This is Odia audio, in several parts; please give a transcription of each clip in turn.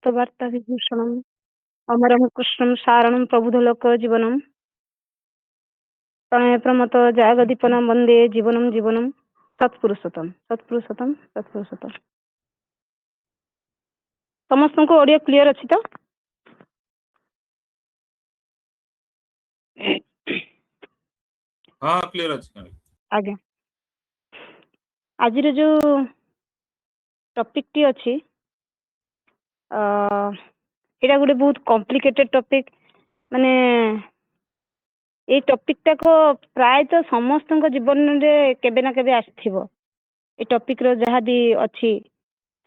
वार्ता विभूषणम् अमरं कृष्णं सारणं प्रबुधलोक जीवनं प्रणय प्रमत जागदीपनं वंदे जीवनं जीवनं तत्पुरुषोत्तम तत्पुरुषोत्तम तत्पुरुषोत्तम समस्त को ऑडियो क्लियर अच्छी तो हाँ क्लियर अच्छी आज्ञा आज जो टॉपिक टी अच्छी एटा गोटे बहुत कॉम्प्लिकेटेड टॉपिक माने ये टॉपिक टाक प्रायतः समस्त जीवन में केबे ना केबे आसथिबो ये टॉपिक रो जहाँ भी अच्छी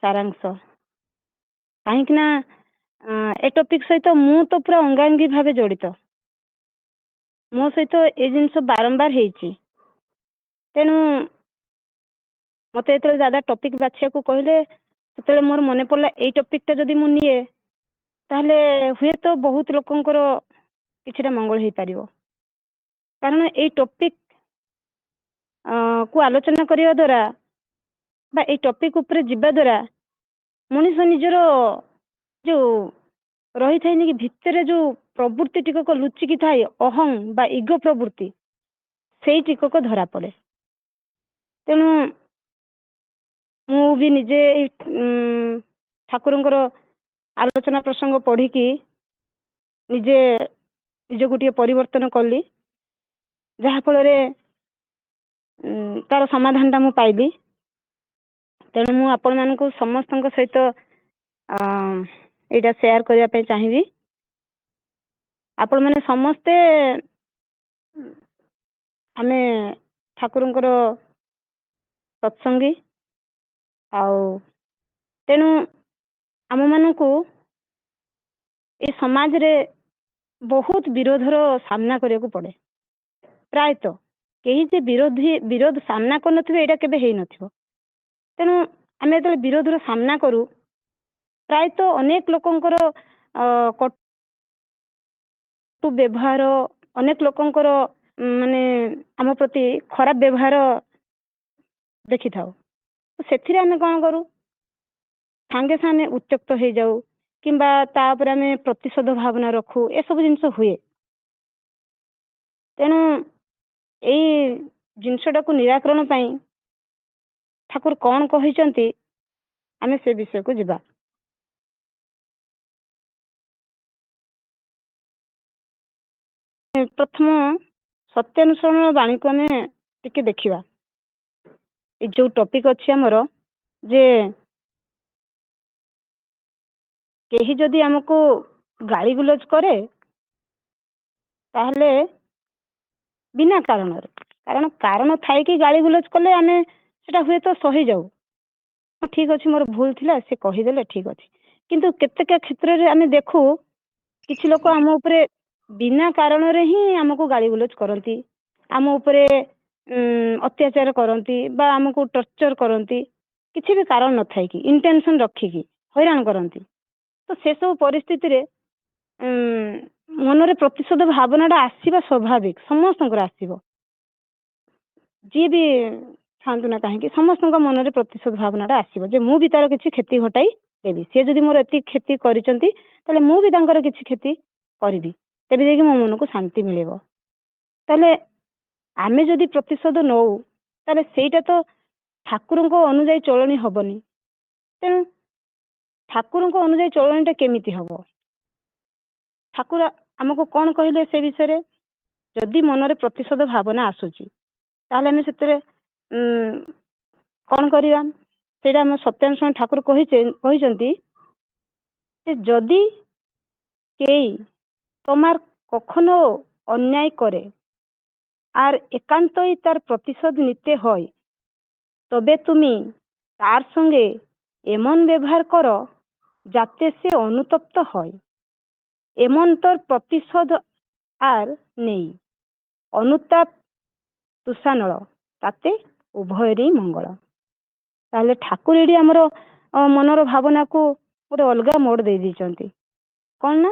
सारांश कहीं ना ए टॉपिक सहित मु तो पूरा अंगांगी भावे जड़ित मो सहित ये जिनस बारंबार होती तेणु मत जो दादा टॉपिक बाछिया को कहले से मोर मन पड़ा ये टॉपिकटा जदि मु निए ताहले हुए तो बहुत लोकंकर किछिटा मंगल हो पार कारण ये टॉपिक को आलोचना करने द्वारा बा ये टॉपिक ऊपर जीवा द्वारा मनीष निजर जो रही था कि भितर जो प्रवृत्ति टिकक लुचिकी थाए अहं बा इगो प्रवृत्ति से टिकक धरा पड़े तेणु मु भी निजे ठाकुरंकर आलोचना प्रसंग पढ़ी कि निजे निज गोटे परिवर्तन कली जहाँफल तार समाधानटा मु पाइली तेणु मु आपण मानक समस्त सहित यहाँ सेयार करने चाहिए आपण मैंने समस्ते आमे ठाकुरंकर सत्संगी आउ तेणु आम मानक ये समाज रे बहुत विरोधर सामना करने को पड़े प्रायतः कहीं जे विरोध सामना कर यहाँ केवे हो तेणु आम जो विरोधर सामना करूँ प्रायतः अनेक लोकंकर कटु व्यवहार अनेक लोकंकर माने आम प्रति खराब व्यवहार देखि थाओ से आम कौन करूँ सांगे सांगे उत्त्यक्त हो जाऊ किंबा तापर आम प्रतिशोध भावना रखू ए सब जिनस हुए तेणु यही जिनसटा को निराकरण पाई ठाकुर कौन कहते आम से विषय को जीवा प्रथम सत्यानुसरण वाणी को आम टिके देखा जो टॉपिक अच्छी आमर जे कहीं जदि आमको गाली गुलज करे ताहले बिना कारण कारण थाए कि गाली गुलज कले आम से हुए तो सही जाऊ ठीक अच्छे मोर भूल थिला से कहीदेले ठीक अच्छे किंतु केतेक क्षेत्र में आम देखू किछि लोक आम उपरे बिना कारण रे ही आमको गाली गुलज करती आम उपरे अत्याचार करती बा आमको टर्चर करती किसी भी कारण न थाई कि इंटेंशन रखिकी हैरान करती तो से सब परिस्थिति रे मनरे प्रतिशोध भावनाटा आसवा स्वाभाविक समस्त आसव जी भी थांतु ना कहीं समस्त मनरे प्रतिशोध भावनाटा आसव जे मु भी तार किसी क्षति घटाई देवी सी जदि मोर एति क्षति करिसेंती ताले मु भी तांकर किसी क्षति करी तेबे जाकि मो मन को शांति मिलेबो ताले आमे जदि प्रतिशोध नौ ताले सेटा तो ठाकुर को अनुजाई चलनी हबनी तेणु ठाकुर को अनुजाई चलनीटा केमिति हबो ठाकुर आमको कौन कहले से विषय जदि मनरे प्रतिशोध भावना आसुची ताहले आमे सेतरे कौन करिया सेटा हम सत्यानुसरण ठाकुर कहिसेंती जदि केई तमार कखनो अन्याय करे আর একান্তই তার প্রতিশোধ নিতে হয় তবে তুমি তার সঙ্গে এমন ব্যবহার করো যাতে সে অনুতপ্ত হয় এমন তোর প্রতিশোধ আর নেই অনুতাপ তুষানল তাতে উভয়েরই মঙ্গল তাহলে ঠাকুর এটি আমার মনর ভাবনাକୁ ଗୋଟେ ଅଲଗା ମୋଡ଼ ଦେଇ ଦେଇଛନ୍ତି କ'ଣ ନା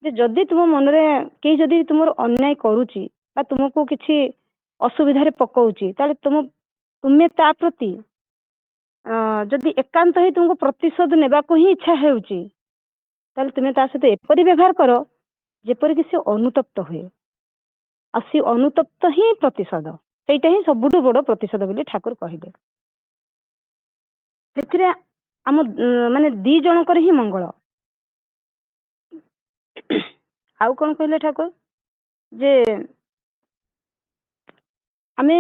ଯେ ଯଦି ତୁମ ମନରେ କେହି ଯଦି ତୁମର ଅନ୍ୟାୟ କରୁଛି बा तुमको किसी असुविधा पकाउची ताले तुम्हें ता प्रति जदि एकांत ही तुमको प्रतिशोध नेबा को ही इच्छा हेउची ताले तुमे ता सहित एपरि व्यवहार कर जेपरि कि से अनुतप्त हुए आ सी अनुतप्त ही प्रतिशोध सेटा ही सबुठु बड़ प्रतिशोध बोली ठाकुर कहिले सेथिरे आम माने दी जनकर ही मंगल आउ कौन कहले ठाकुर जे आमे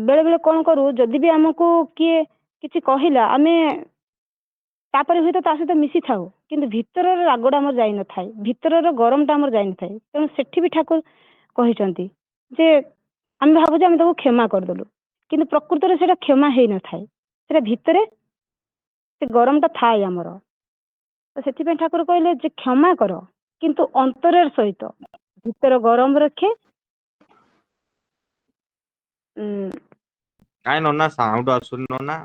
बेले बेले कौन करू जदि भी आमको किए किछि कहिला आमे तापर हुए तो ता सहित मिसी थाउ किंतु भीतर रागड़ा आमर जाई न थाए भीतर गरमटा आमर जाई न थाए तेणु सेठी भी ठाकुर कहिसंती जे आम भाबु जे आम ताको क्षमा करदेलु किंतु प्रकृत रे सेटा क्षमा हेई न थाए सेटा भीतर से गरमटा थाए आमर तो सेठी पे ठाकुर कहले जे क्षमा कर किंतु अंतरेर सहित भीतर गरम रखे काय नन्ना साउंड आसुन नन्ना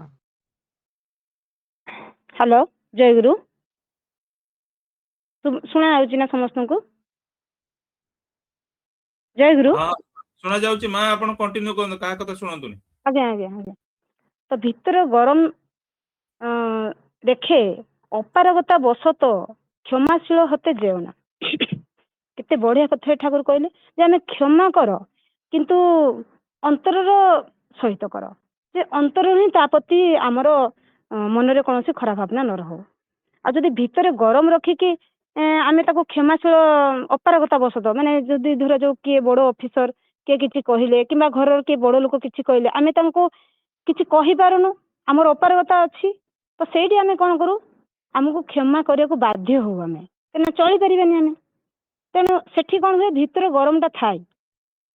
हेलो जय गुरु शुणा जाउची ना समस्त को जय गुरु हाँ सुना जाउची मां आपण कंटिन्यू करन का कथा सुनंतुनी आज्ञा आज्ञा आज्ञा तो भीतर गरम देखे अपारगता बसत क्षमाशील हते जेवना केते बढ़िया कथा ठाकुर कहले जे आमे क्षमा कर किंतु अंतरर सहित कर जे अंतर ही तापति आमर मनरे कोनोसी खराब भावना न रहो आ जदि भीतर गरम रखिकी आमे ताको क्षमाशील अपारगता बसत माने जदि धर जो किए बड़ ऑफिसर किए किछि कहिले किंबा घर किए बड़ लोक किछि कहिले आमे तांको किछि कहि पारुनु आमर अपारगता अछि तो सेठी आमे कोन करू आमको क्षमा करिया को बाध्य हो आमे केना चली परिबेनी आमे तेणु सेठी कौन हुए भीतर गरमटा थाए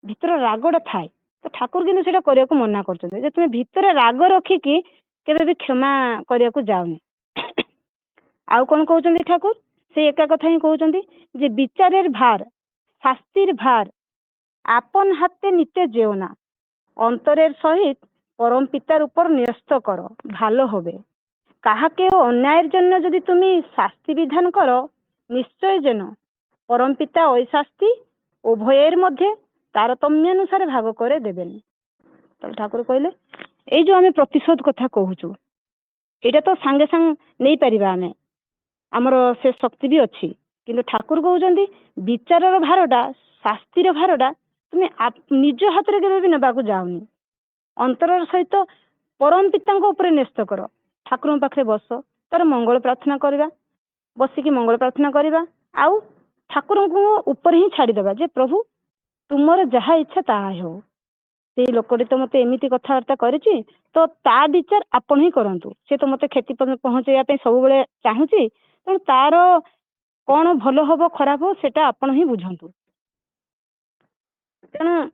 भीतर रागटा थाए तो ठाकुर किन्तु सेटा करिया को मना करछन्ते जे तुमे भीतर राग रखिकी केबे भी क्षमा करिया को जाओनी आउ कौन कहउछन्ती ठाकुर से एका कथा ही कहउछन्ती जे विचारेर भार शास्तिर भार आपन हाथे नित्य जेवना अंतरेर सहित परम पितार ऊपर न्यस्त कर भालो होबे काहाके अन्यायेर जन्य यदि तुमी शास्ति विधान करो निश्चय जेन परम पिता ओई शास्ति उभयेर मध्य तारतम्यानुसार भाग करे देबेन ठाकुर कहले ए जो आमे प्रतिशोध कथा कहूचु एटा तो सांगे सांग नहीं परिबा आमे आमर से शक्ति भी अच्छी किंतु ठाकुर कहउछन्ती विचारर भारटा शास्तिर भारटा तुमे निज हाथ रे केबे भी नेबाकू जाओनी अंतरर सहित परम पितांको ऊपर न्यस्त कर ठाकुर पाखे बस तार मंगल प्रार्थना करवा बसिकी मंगल प्रार्थना करवा आउ ठाकुर ऊपर ही छाड़ीदेवा जे प्रभु तुमर जहा इच्छा ताहा हो से लोकटी तो मते एमिति कथबार्ता करिछि तो ता विचार आपण ही करंतु से तो मते क्षति पहुंचाइया पे सब बेले चाहूची तेणु तार कौन भल हब खराब हो सेटा आपण ही बुझंतु तेणु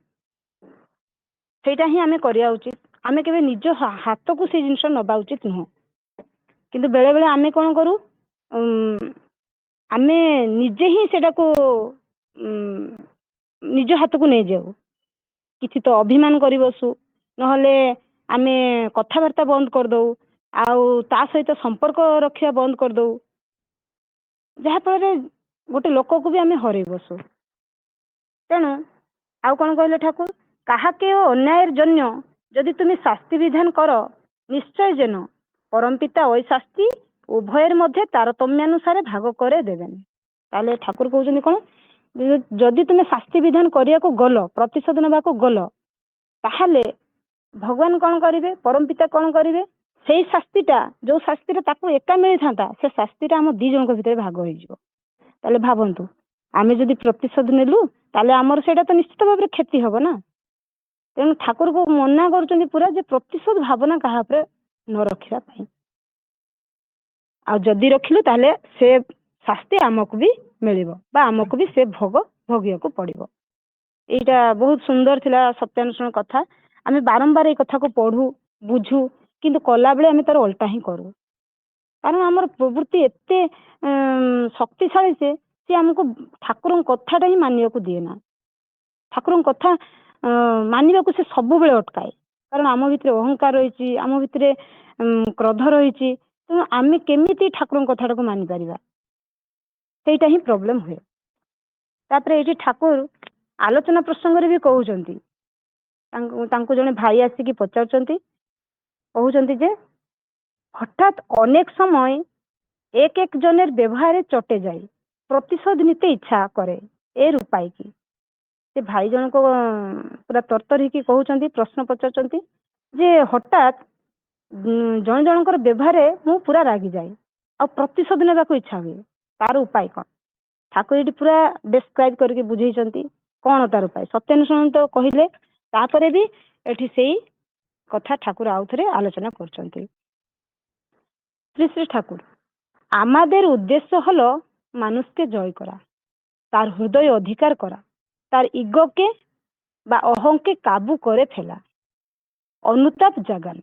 सेटा ही आमे करिया उचित आमे केबे निज हाथ को से जिंस नबा उचित नुह किंतु बेले बेले आमे कौन करू आमे निजे ही सेटा को निज हाथ को नहीं जाऊ किछि तो अभिमान करी बसु नहले आमे कथाबार्ता बंद कर दऊ आउ ता सहित संपर्क रखिया बंद कर दऊ जहा पर गोटे लोक को भी आमे हरई बसु तेणु आउ कौन कहले ठाकुर काहाके अन्यायर जन्य यदि तुम शास्ति विधान कर निश्चय जेन परम पिता ओई शास्ति उभयर मध्य तारतम्यानुसार भाग करे देवेन ताले ठाकुर कहउछन्ती कोन जदि तुम शास्ति विधान करिया को गल प्रतिशोध नेबा को गल ताहाले भगवान कौन करिवे परम पिता कौन करिवे सेई शास्तिटा जो शास्तिटा ताको एका मिली थांता से शास्तिटा हम दी जनक भितर भाग होई जिवो ताले भाबंतु आमे जदि प्रतिशोध नेलु ताले हमर सेटा तो निश्चित भाबरे क्षति हबो ना तेणु ठाकुर को मना करछन्ती पूरा जे प्रतिशोध भावना कहा पर न रखिया पई आ जदि रखिलु ताले से शास्ति आमको भी मिलिबो बा आमको भी से भोग भोगिया को पड़िबो एटा बहुत सुंदर थिला सत्यानुष्ठान कथा आमे बारंबार ए कथा को पढ़ू बुझू किंतु कला बेले आमे तार उल्टा ही करू कारण हमर प्रवृत्ति एते शक्तिशाली से हमको ठाकुर कथाटा ही मानिया को दिए ना ठाकुर कथा मानिबा को से सब बेले अटकाए कारण आम भितर अहंकार रही आम भितर क्रोध रही तेणु आमे केमिति ठाकुर कथाटा को मानि परिबा सेटा ही प्रॉब्लम हुए तापर एठी ठाकुर आलोचना प्रसंग रे भी कहउचंती तांको जने भाई आसिकी पचारचंती कहउचंती जे हठात अनेक समय एक एक जनेर व्यवहार चटे जाए ପ୍ରତିଶୋଧ ନିତେ ଇଚ୍ଛା କରେ ଏ ରୂପାଇ କି। ସେ ଭାଇ ଜଣକ ପୁରା ତରତର ହେଇକି କହୁଛନ୍ତି, ପ୍ରଶ୍ନ ପଚାରୁଛନ୍ତି ଯେ ହଠାତ୍ ଜଣେ ଜଣଙ୍କର ବ୍ୟବହାରରେ ମୁଁ ପୁରା ରାଗିଯାଏ ଆଉ ପ୍ରତିଶୋଧ ନେବାକୁ ଇଚ୍ଛା ହୁଏ, ତାର ଉପାୟ କ'ଣ? ଠାକୁର ଏଠି ପୁରା ଡେସ୍କ୍ରାଇବ୍ କରିକି ବୁଝେଇଛନ୍ତି କ'ଣ ତାର ଉପାୟ। ସତ୍ୟାନୁସରଣ ତ କହିଲେ, ତାପରେ ବି ଏଠି ସେଇ কথা ঠাকুর আউথরে আলোচনা করছেন। শ্রী শ্রী ঠাকুর, আমাদের উদ্দেশ্য হলো মানুষকে জয় করা, তার হৃদয় অধিকার করা, তার ইগোকে বা অহংকে কাবু করে ফেলা, অনুতাপ জাগান।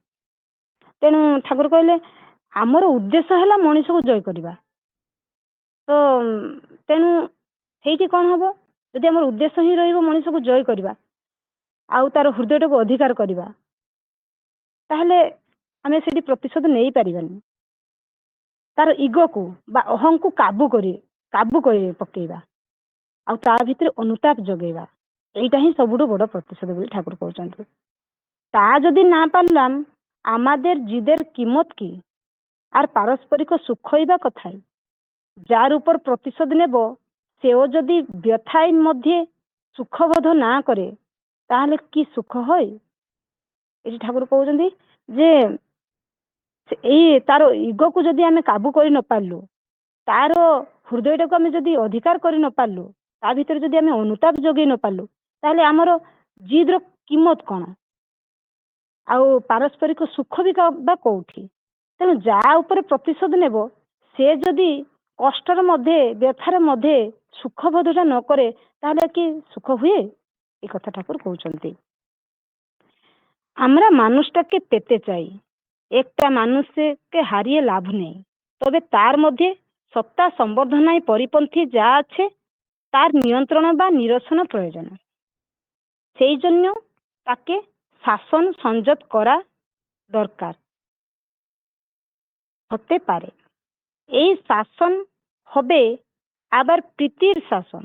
তেଣୁ ଠାକୁର କହିଲେ ଆମର ଉଦ୍ଦେଶ୍ୟ ହେଲା ମଣିଷକୁ ଜୟ କରିବା। ତ ତେଣୁ ସେଇଠି କ'ଣ ହବ, ଯଦି ଆମର ଉଦ୍ଦେଶ୍ୟ ହିଁ ରହିବ ମଣିଷକୁ ଜୟ କରିବା ଆଉ ତାର ହୃଦୟଟାକୁ ଅଧିକାର କରିବା, ତାହେଲେ ଆମେ ସେଠି ପ୍ରତିଶୋଧ ନେଇପାରିବାନି। ତାର ଇଗୋକୁ ବା ଅହଂକୁ କାବୁ କରି ପକେଇବା ଆଉ ତା ଭିତରେ ଅନୁତାପ ଯୋଗେଇବା, এইটা ହିଁ ସବୁଠୁ ବଡ଼ ପ୍ରତିଶୋଧ ବୋଲି ଠାକୁର କହୁଛନ୍ତି। তা যদি না পারলাম আমাদের জিদের কিমত কি, আর পারস্পরিক সুখই বা কোথায়? যার উপর প্রতিশোধ নেব সেও যদি ব্যথায় মধ্যে সুখবোধ না করে তাহলে কি সুখ হয়? এটি ঠাকুর কହୁଛନ୍ତି যে এই তার ইগোକୁ ଯଦି ଆମେ କାବୁ କରି ନ ପାରିଲୁ, ତାର ହୃଦୟଟାକୁ ଆମେ ଯଦି ଅଧିକାର କରି ନ ପାରିଲୁ, ତା ଭିତରେ ଯଦି ଆମେ ଅନୁତାପ ଯୋଗେଇ ନ ପାରିଲୁ, ତାହେଲେ ଆମର ଜିଦର କିମତ କ'ଣ ଆଉ ପାରସ୍ପରିକ ସୁଖ ବି ବା କୋଉଠି? ତେଣୁ ଯାହା ଉପରେ ପ୍ରତିଶୋଧ ନେବ ସେ ଯଦି କଷ୍ଟର ମଧ୍ୟ ବ୍ୟଥାର ମଧ୍ୟ ସୁଖବୋଧଟା ନ করে তাহলে কি সুখ হুয়ে? এই কথা ঠাকুর কହୁଛନ୍ତି। আমরা মানুষটাকে পেতে চাই, একটা মানুষকে হারিয়ে লাভ নেই, তবে তার মধ্যে সত্তা সম্বর্ধনায় পরিপন্থী যা আছে তার নিয়ন্ত্রণ বা নিরসন প্রয়োজন। সেই জন্য তাকে শাসন সংযত করা দরকার হতে পারে। এই শাসন হবে আবার প্রীতির শাসন,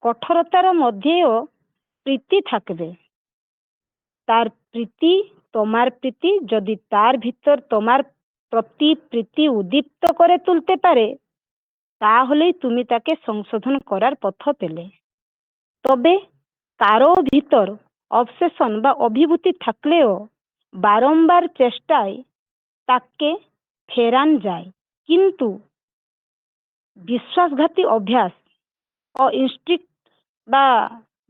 কঠোরতার মধ্যেও প্রীতি থাকবে। তার প্রীতি তোমার প্রীতি যদি তার ভিতর তোমার প্রতি প্রীতি উদ্দীপ্ত করে তুলতে পারে তাহলেই তুমি তাকে সংশোধন করার পথ পেলে। তবে কারো ভিতর অবসেশন বা অভিভূতি থাকলেও বারংবার চেষ্টায় তাকে ফেরান যায়, কিন্তু বিশ্বাসঘাতী অভ্যাস ও ইনস্টিংক্ট বা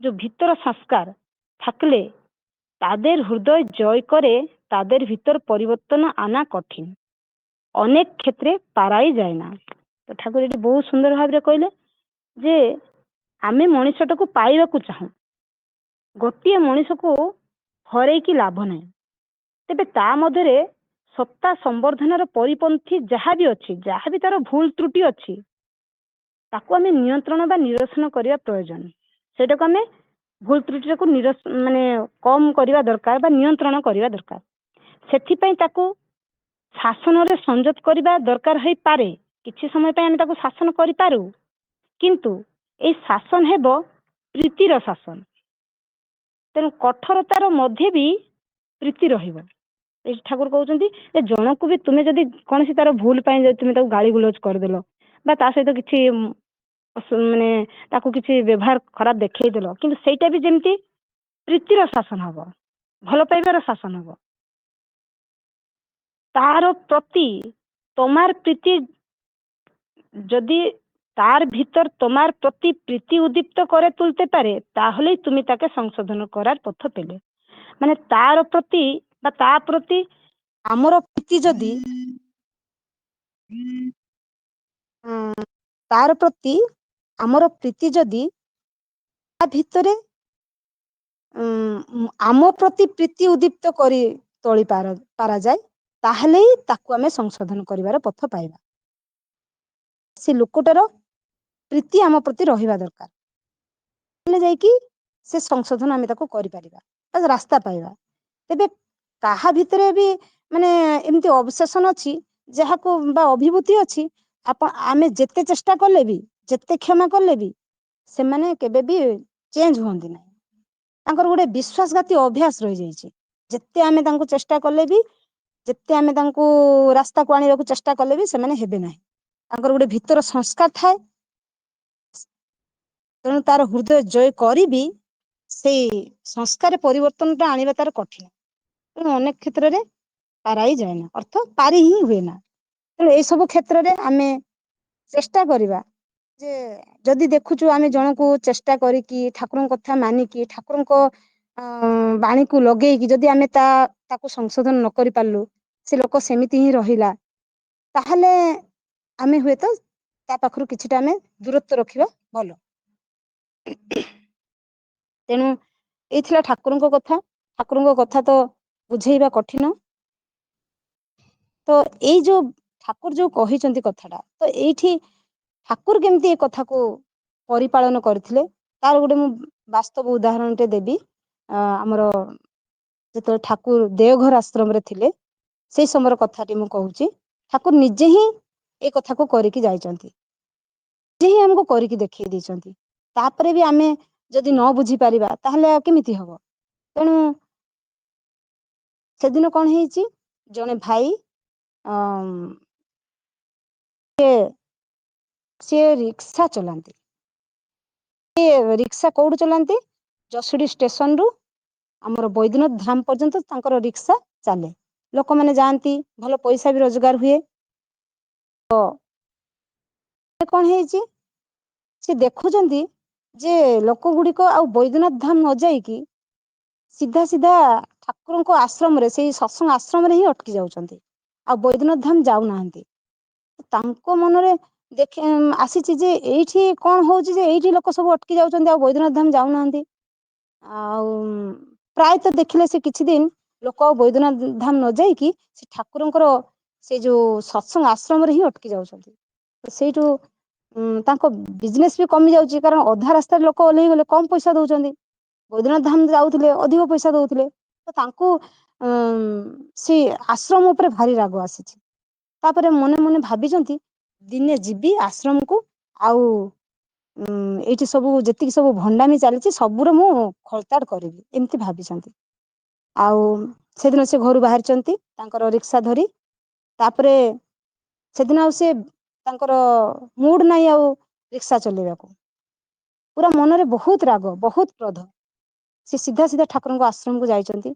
যে ভিতর সংস্কার থাকলে তাদের হৃদয় জয় করে তাদের ভিতর পরিবর্তন আনা কঠিন, অনেক ক্ষেত্রে পারাই যায় না। তো ঠাকুর এটি বহু সুন্দর ভাবে কইলে যে ଆମେ ମଣିଷଟାକୁ ପାଇବାକୁ ଚାହୁଁ, ଗୋଟିଏ ମଣିଷକୁ ହରେଇକି ଲାଭ ନାହିଁ। ତେବେ ତା ମଧ୍ୟରେ ସତ୍ତା ସମ୍ବର୍ଦ୍ଧନାର ପରିପନ୍ଥୀ ଯାହା ବି ଅଛି, ଯାହା ବି ତାର ଭୁଲ ତ୍ରୁଟି ଅଛି, ତାକୁ ଆମେ ନିୟନ୍ତ୍ରଣ ବା ନିରସନ କରିବା ପ୍ରয়োଜନ। ସେଇଟାକୁ ଆମେ ଭୁଲ ତ୍ରୁଟିଟାକୁ ମାନେ କମ୍ କରିବା ଦରକାର ବା ନିୟନ୍ତ୍ରଣ କରିବା ଦରକାର। ସେଥିପାଇଁ ତାକୁ ଶାସନରେ ସଂଯତ କରିବା ଦରକାର ହେଇପାରେ, କିଛି ସମୟ ପାଇଁ ଆମେ ତାକୁ ଶାସନ କରିପାରୁ, କିନ୍ତୁ এই ଶାସନ ହେବ ପ୍ରୀତିର ଶାସନ। ତେଣୁ କଠୋରତାର ମଧ୍ୟ ବି ପ୍ରୀତି ରହିବ। এই ଠାକୁର କହୁଛନ୍ତି ଯେ ଜଣକୁ ବି ତୁମେ ଯଦି କୌଣସି ତାର ଭୁଲ ପାଇଁ ଯଦି ତୁମେ ତାକୁ ଗାଳି ଗୁଲଜ କରିଦେଲ ବା ତା ସହିତ କିଛି ମାନେ ତାକୁ କିଛି ବ୍ୟବହାର ଖରାପ ଦେଖେଇଦେଲ, କିନ୍ତୁ ସେଇଟା ବି ଯେମିତି ପ୍ରୀତିର ଶାସନ ହବ, ଭଲ ପାଇବାର ଶାସନ ହବ। ତାର প্রতি তোমার প্রীতি যদি তার ভিতর তোমার প্রতি প্রীতি উদ্দীপ্ত করে তুলতে পারে তাহলেই তুমি তাকে সংশোধন করার পথ পেলে। মানে তার প্রতি বা তা প্রতি আমার প্রীতি যদি তার প্রতি আমার প্রীতি যদি তা ভিতরে ଆମ ପ୍ରତି ପ୍ରୀତି ଉଦ୍ଦୀପ୍ତ କରି ତୋଳି ପାରାଯାଏ ତାହେଲେ ତାକୁ ଆମେ ସଂଶୋଧନ କରିବାର ପଥ ପାଇବା। ସେ ଲୋକଟାର ପ୍ରୀତି ଆମ ପ୍ରତି ରହିବା ଦରକାର, ହେଲେ ଯାଇକି ସେ ସଂଶୋଧନ ଆମେ ତାକୁ କରିପାରିବା, ରାସ୍ତା ପାଇବା। ତେବେ କାହା ଭିତରେ ବି ମାନେ ଏମିତି ଅବସେସନ ଅଛି ଯାହାକୁ ବା ଅଭିଭୂତି ଅଛି, ଆମେ ଯେତେ ଚେଷ୍ଟା କଲେ ବି ଯେତେ କ୍ଷମା କଲେ ବି ସେମାନେ କେବେ ବି ଚେଞ୍ଜ ହୁଅନ୍ତି ନାହିଁ। ତାଙ୍କର ଗୋଟେ ବିଶ୍ୱାସଘାତୀ ଅଭ୍ୟାସ ରହିଯାଇଛି। ଯେତେ ଆମେ ତାଙ୍କୁ ଚେଷ୍ଟା କଲେ ବି, ଯେତେ ଆମେ ତାଙ୍କୁ ରାସ୍ତାକୁ ଆଣିବାକୁ ଚେଷ୍ଟା କଲେ ବି ସେମାନେ ହେବେ ନାହିଁ। ତାଙ୍କର ଗୋଟେ ଭିତର ସଂସ୍କାର ଥାଏ, ତେଣୁ ତାର ହୃଦୟ ଜୟ କରିବି ସେଇ ସଂସ୍କାର ପରିବର୍ତ୍ତନଟା ଆଣିବା ତାର କଠିନ। ତେଣୁ ଅନେକ କ୍ଷେତ୍ରରେ ପାରାଇ ଯାଏନା, ଅର୍ଥ ପାରି ହିଁ ହୁଏ ନା। ତେଣୁ ଏଇ ସବୁ କ୍ଷେତ୍ରରେ ଆମେ ଚେଷ୍ଟା କରିବା ଯେ ଯଦି ଦେଖୁଛୁ ଆମେ ଜଣକୁ ଚେଷ୍ଟା କରିକି ଠାକୁରଙ୍କ କଥା ମାନିକି ଠାକୁରଙ୍କ ବାଣୀକୁ ଲଗେଇକି ଯଦି ଆମେ ତାକୁ ସଂଶୋଧନ ନ କରି ପାରିଲୁ, ସେ ଲୋକ ସେମିତି ହିଁ ରହିଲା, ତାହେଲେ ଆମେ ହୁଏତ ତା ପାଖରୁ କିଛିଟା ଆମେ ଦୂରତ୍ୱ ରଖିବା ଭଲ। ତେଣୁ ଏଇ ଥିଲା ଠାକୁରଙ୍କ କଥା। ଠାକୁରଙ୍କ କଥା ତ ବୁଝେଇବା କଠିନ। ତ ଏଇ ଯୋଉ ଠାକୁର ଯୋଉ କହିଛନ୍ତି କଥାଟା, ତ ଏଇଠି ଠାକୁର କେମିତି ଏ କଥାକୁ ପରିପାଳନ କରିଥିଲେ ତାର ଗୋଟେ ମୁଁ ବାସ୍ତବ ଉଦାହରଣଟେ ଦେବି। ଆମର ଯେତେବେଳେ ଠାକୁର ଦେଓଘର ଆଶ୍ରମରେ ଥିଲେ ସେଇ ସମୟର କଥାଟି ମୁଁ କହୁଛି। ଠାକୁର ନିଜେ ହିଁ ଏ କଥାକୁ କରିକି ଯାଇଛନ୍ତି, ନିଜେ ହିଁ ଆମକୁ କରିକି ଦେଖେଇ ଦେଇଛନ୍ତି। ତାପରେ ବି ଆମେ ଯଦି ନ ବୁଝିପାରିବା ତାହେଲେ ଆଉ କେମିତି ହବ। ତେଣୁ ସେଦିନ କଣ ହେଇଛି, ଜଣେ ଭାଇ ସିଏ ରିକ୍ସା ଚଲାନ୍ତି। ରିକ୍ସା କୋଉଠୁ ଚଲାନ୍ତି, ଯଶୋଡି ଷ୍ଟେସନରୁ ଆମର ବୈଦ୍ୟନାଥ ଧାମ ପର୍ଯ୍ୟନ୍ତ ତାଙ୍କର ରିକ୍ସା ଚାଲେ। ଲୋକମାନେ ଯାଆନ୍ତି, ଭଲ ପଇସା ବି ରୋଜଗାର ହୁଏ। ତ କଣ ହେଇଛି, ସେ ଦେଖୁଛନ୍ତି ଯେ ଲୋକ ଗୁଡିକ ଆଉ ବୈଦ୍ୟନାଥ ଧାମ ନ ଯାଇକି ସିଧା ସିଧା ଠାକୁରଙ୍କ ଆଶ୍ରମରେ, ସେଇ ସତ୍ସଙ୍ଗ ଆଶ୍ରମରେ ହିଁ ଅଟକି ଯାଉଛନ୍ତି, ଆଉ ବୈଦ୍ୟନାଥ ଧାମ ଯାଉନାହାନ୍ତି। ତାଙ୍କ ମନରେ ଆସିଛି ଯେ ଏଇଠି କଣ ହଉଛି ଯେ ଏଇଠି ଲୋକ ସବୁ ଅଟକି ଯାଉଛନ୍ତି ଆଉ ବୈଦ୍ୟନାଥ ଧାମ ଯାଉନାହାନ୍ତି। ଆଉ ପ୍ରାୟତଃ ଦେଖିଲେ ସେ କିଛି ଦିନ ଲୋକ ଆଉ ବୈଦ୍ୟନାଥ ଧାମ ନ ଯାଇକି ସେ ଠାକୁରଙ୍କର ସେ ଯୋଉ ସତ୍ସଙ୍ଗ ଆଶ୍ରମରେ ହିଁ ଅଟକି ଯାଉଛନ୍ତି। ସେଇଠୁ ତାଙ୍କ ବିଜନେସ ବି କମି ଯାଉଛି, କାରଣ ଅଧା ରାସ୍ତାରେ ଲୋକ ଓହ୍ଲେଇ ଗଲେ କମ ପଇସା ଦଉଛନ୍ତି। ବୈଦ୍ୟନାଥ ଧାମ ଯାଉଥିଲେ ଅଧିକ ପଇସା ଦଉଥିଲେ। ତ ତାଙ୍କୁ ସେ ଆଶ୍ରମ ଉପରେ ଭାରି ରାଗ ଆସିଛି। ତାପରେ ମନେ ମନେ ଭାବିଛନ୍ତି ଦିନେ ଯିବି ଆଶ୍ରମକୁ, ଆଉ ଏଇଠି ସବୁ ଯେତିକି ସବୁ ଭଣ୍ଡାମି ଚାଲିଛି ସବୁର ମୁଁ ଖୋଳତାଡ କରିବି, ଏମିତି ଭାବିଛନ୍ତି। ଆଉ ସେଦିନ ସେ ଘରୁ ବାହାରିଛନ୍ତି ତାଙ୍କର ରିକ୍ସା ଧରି। ତାପରେ ସେଦିନ ଆଉ ସେ ତାଙ୍କର ମୁଡ ନାହିଁ ଆଉ ରିକ୍ସା ଚଲେଇବାକୁ। ପୁରା ମନରେ ବହୁତ ରାଗ, ବହୁତ କ୍ରୋଧ। ସେ ସିଧା ସିଧା ଠାକୁରଙ୍କ ଆଶ୍ରମକୁ ଯାଇଛନ୍ତି,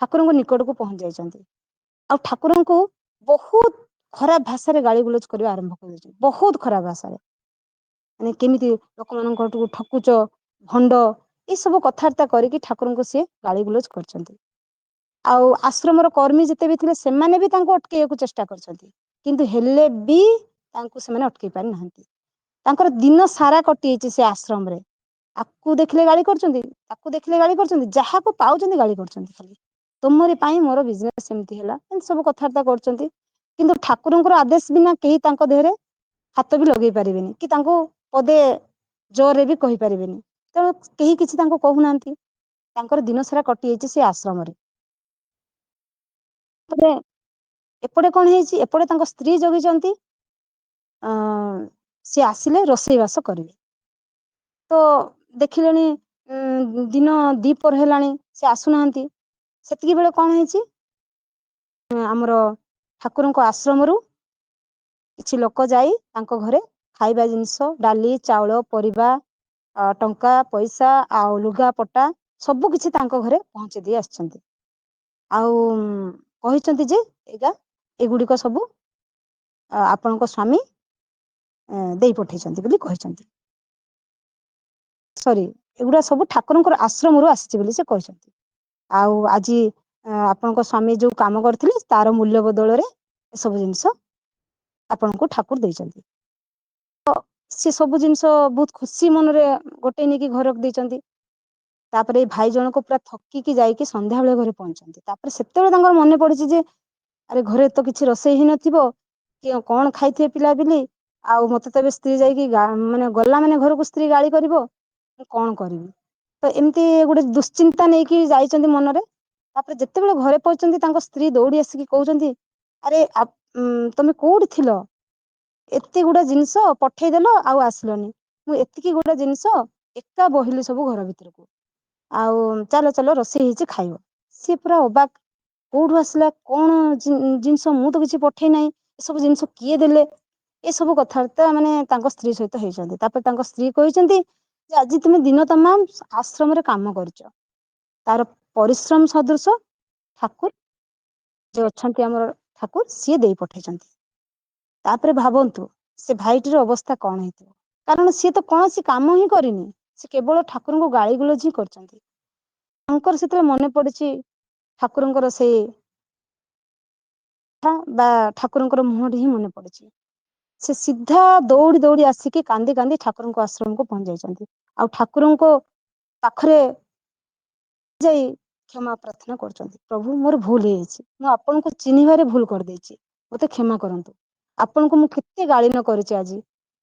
ଠାକୁରଙ୍କ ନିକଟକୁ ପହଞ୍ଚି ଯାଇଛନ୍ତି। ଆଉ ଠାକୁରଙ୍କୁ ବହୁତ ଖରାପ ଭାଷାରେ ଗାଳି ଗୁଲଜ କରିବା ଆରମ୍ଭ କରିଦେଇଛନ୍ତି, ବହୁତ ଖରାପ ଭାଷାରେ। ମାନେ କେମିତି ଲୋକମାନଙ୍କଠୁ ଠକୁଛ, ଭଣ୍ଡ, ଏଇ ସବୁ କଥାବାର୍ତ୍ତା କରିକି ଠାକୁରଙ୍କୁ ସିଏ ଗାଳି ଗୁଲଜ କରିଛନ୍ତି। ଆଉ ଆଶ୍ରମର କର୍ମୀ ଯେତେ ବି ଥିଲେ ସେମାନେ ବି ତାଙ୍କୁ ଅଟକେଇବାକୁ ଚେଷ୍ଟା କରିଛନ୍ତି। କିନ୍ତୁ ହେଲେ ବି ତାଙ୍କୁ ସେମାନେ ଅଟକେଇ ପାରି ନାହାନ୍ତି। ତାଙ୍କର ଦିନ ସାରା କଟି ଯାଇଛି ସେ ଆଶ୍ରମରେ। ଆକୁ ଦେଖିଲେ ଗାଳି କରୁଛନ୍ତି, ତାକୁ ଦେଖିଲେ ଗାଳି କରୁଛନ୍ତି, ଯାହାକୁ ପାଉଛନ୍ତି ଗାଳି କରୁଛନ୍ତି ଖାଲି। ତୁମରି ପାଇଁ ମୋର ବିଜନେସ ସେମିତି ହେଲା, ଏମିତି ସବୁ କଥାବାର୍ତ୍ତା କରୁଛନ୍ତି। କିନ୍ତୁ ଠାକୁରଙ୍କର ଆଦେଶ ବିନା କେହି ତାଙ୍କ ଦେହରେ ହାତ ବି ଲଗେଇ ପାରିବେନି, କି ତାଙ୍କୁ ପଦେ ଜୋରରେ ବି କହିପାରିବେନି। ତେଣୁ କେହି କିଛି ତାଙ୍କୁ କହୁନାହାନ୍ତି। ତାଙ୍କର ଦିନ ସାରା କଟି ଯାଇଛି ସେ ଆଶ୍ରମରେ। ଏପଟେ କଣ ହେଇଛି, ଏପଟେ ତାଙ୍କ ସ୍ତ୍ରୀ ଜଗିଛନ୍ତି ସିଏ ଆସିଲେ ରୋଷେଇ ବାସ କରିବେ। ତ ଦେଖିଲେଣି ଦିନ ଦିପହର ହେଲାଣି ସେ ଆସୁନାହାନ୍ତି। ସେତିକି ବେଳେ କଣ ହେଇଛି, ଆମର ଠାକୁରଙ୍କ ଆଶ୍ରମରୁ କିଛି ଲୋକ ଯାଇ ତାଙ୍କ ଘରେ ଖାଇବା ଜିନିଷ, ଡାଲି, ଚାଉଳ, ପରିବା, ଟଙ୍କା ପଇସା ଆଉ ଲୁଗା ପଟା ସବୁ କିଛି ତାଙ୍କ ଘରେ ପହଞ୍ଚେଇ ଦେଇ ଆସିଛନ୍ତି। ଆଉ କହିଛନ୍ତି ଯେ ଏଗୁଡିକ ସବୁ ଆପଣଙ୍କ ସ୍ଵାମୀ ଦେଇ ପଠେଇଛନ୍ତି ବୋଲି କହିଛନ୍ତି। ସରି, ଏଗୁଡା ସବୁ ଠାକୁରଙ୍କର ଆଶ୍ରମରୁ ଆସିଛି ବୋଲି ସେ କହିଛନ୍ତି। ଆଉ ଆଜି ଆପଣଙ୍କ ସ୍ଵାମୀ ଯୋଉ କାମ କରିଥିଲେ ତାର ମୂଲ୍ୟ ବଦଳରେ ଏସବୁ ଜିନିଷ ଆପଣଙ୍କୁ ଠାକୁର ଦେଇଛନ୍ତି। ତ ସେ ସବୁ ଜିନିଷ ବହୁତ ଖୁସି ମନରେ ଗୋଟେ ନେଇକି ଘରକୁ ଦେଇଛନ୍ତି। ତାପରେ ଏଇ ଭାଇ ଜଣକ ପୁରା ଥକିକି ଯାଇକି ସନ୍ଧ୍ୟାବେଳେ ଘରେ ପହଞ୍ଚନ୍ତି। ତାପରେ ସେତେବେଳେ ତାଙ୍କର ମନେ ପଡିଛି ଯେ ଆରେ ଘରେ ତ କିଛି ରୋଷେଇ ହେଇନଥିବ, କି କଣ ଖାଇଥିବେ ପିଲାପିଲି, ଆଉ ମତେ ତ ଏବେ ସ୍ତ୍ରୀ ଯାଇକି ମାନେ ଗଲା ମାନେ ଘରକୁ ସ୍ତ୍ରୀ ଗାଳି କରିବ, ମୁଁ କଣ କରିବି। ତ ଏମିତି ଗୋଟେ ଦୁଶ୍ଚିନ୍ତା ନେଇକି ଯାଇଛନ୍ତି ମନରେ। ତାପରେ ଯେତେବେଳେ ଘରେ ପହଞ୍ଚନ୍ତି ତାଙ୍କ ସ୍ତ୍ରୀ ଦୌଡି ଆସିକି କହୁଛନ୍ତି, ଆରେ ତମେ କୋଉଠି ଥିଲ? ଏତେ ଗୁଡା ଜିନିଷ ପଠେଇଦେଲ ଆଉ ଆସିଲନି। ମୁଁ ଏତିକି ଗୋଟେ ଜିନିଷ ଏକା ବୋହିଲି ସବୁ ଘର ଭିତରକୁ। ଆଉ ଚାଲ ଚାଲ ରୋଷେଇ ହେଇଛି ଖାଇବ। ସିଏ ପୁରା ଅବାକ୍, କୋଉଠୁ ଆସିଲା କଣ ଜିନିଷ, ମୁଁ ତ କିଛି ପଠେଇ ନାହିଁ, ଏସବୁ ଜିନିଷ କିଏ ଦେଲେ? ଏ ସବୁ କଥାବାର୍ତ୍ତା ମାନେ ତାଙ୍କ ସ୍ତ୍ରୀ ସହିତ ହେଇଛନ୍ତି। ତାପରେ ତାଙ୍କ ସ୍ତ୍ରୀ କହିଛନ୍ତି ଯେ ଆଜି ତୁମେ ଦିନ ତମାମ ଆଶ୍ରମରେ କାମ କରିଛ, ତାର ପରିଶ୍ରମ ସଦୃଶ ଠାକୁର ଯେ ଅଛନ୍ତି ଆମର ଠାକୁର ସିଏ ଦେଇ ପଠେଇଛନ୍ତି। ତାପରେ ଭାବନ୍ତୁ ସେ ଭାଇଟିର ଅବସ୍ଥା କଣ ହେଇଥିବ, କାରଣ ସିଏ ତ କୌଣସି କାମ ହିଁ କରିନି, ସେ କେବଳ ଠାକୁରଙ୍କୁ ଗାଳି ଗୁଲଜ ହିଁ କରିଛନ୍ତି। ତାଙ୍କର ସେତେବେଳେ ମନେ ପଡିଛି ଠାକୁରଙ୍କର ସେଇ ବା ଠାକୁରଙ୍କର ମୁହଁଟି ହିଁ ମନେ ପଡିଛି। ସେ ସିଧା ଦୌଡି ଦୌଡି ଆସିକି କାନ୍ଦି କାନ୍ଦି ଠାକୁରଙ୍କ ଆଶ୍ରମକୁ ପହଞ୍ଚି ଯାଇଛନ୍ତି, ଆଉ ଠାକୁରଙ୍କ ପାଖରେ ଯାଇ କ୍ଷମା ପ୍ରାର୍ଥନା କରୁଛନ୍ତି। ପ୍ରଭୁ ମୋର ଭୁଲ ହେଇଯାଇଛି, ମୁଁ ଆପଣଙ୍କୁ ଚିହ୍ନିବାରେ ଭୁଲ କରିଦେଇଛି, ମତେ କ୍ଷମା କରନ୍ତୁ। ଆପଣଙ୍କୁ ମୁଁ କେତେ ଗାଳି ନ କରିଛି ଆଜି,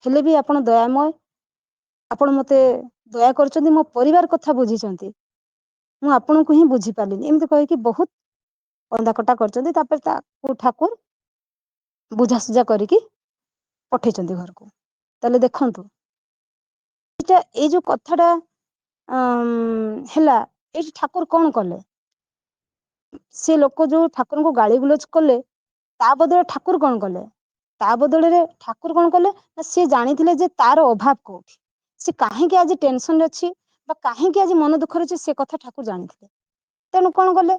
ହେଲେ ବି ଆପଣ ଦୟାମୟ, ଆପଣ ମତେ ଦୟା କରିଛନ୍ତି, ମୋ ପରିବାର କଥା ବୁଝିଛନ୍ତି, ମୁଁ ଆପଣଙ୍କୁ ହିଁ ବୁଝିପାରିଲିନି। ଏମିତି କହିକି ବହୁତ କନ୍ଦା କଟା କରିଛନ୍ତି। ତାପରେ ତାକୁ ଠାକୁର ବୁଝାସୁଝା କରିକି ପଠେଇଛନ୍ତି ଘରକୁ। ତାହେଲେ ଦେଖନ୍ତୁ ଏଇ ଯୋଉ କଥାଟା ହେଲା, ଏଇଠି ଠାକୁର କଣ କଲେ? ସେ ଲୋକ ଯୋଉ ଠାକୁରଙ୍କୁ ଗାଳି ଗୁଲଜ କଲେ, ତା ବଦଳରେ ଠାକୁର କଣ କଲେ? ତା ବଦଳରେ ଠାକୁର କଣ କଲେ ନା, ସିଏ ଜାଣିଥିଲେ ଯେ ତାର ଅଭାବ କୋଉଠି, ସେ କାହିଁକି ଆଜି ଟେନସନରେ ଅଛି ବା କାହିଁକି ଆଜି ମନ ଦୁଃଖରେ ଅଛି, ସେ କଥା ଠାକୁର ଜାଣିଥିଲେ। ତେଣୁ କଣ କଲେ,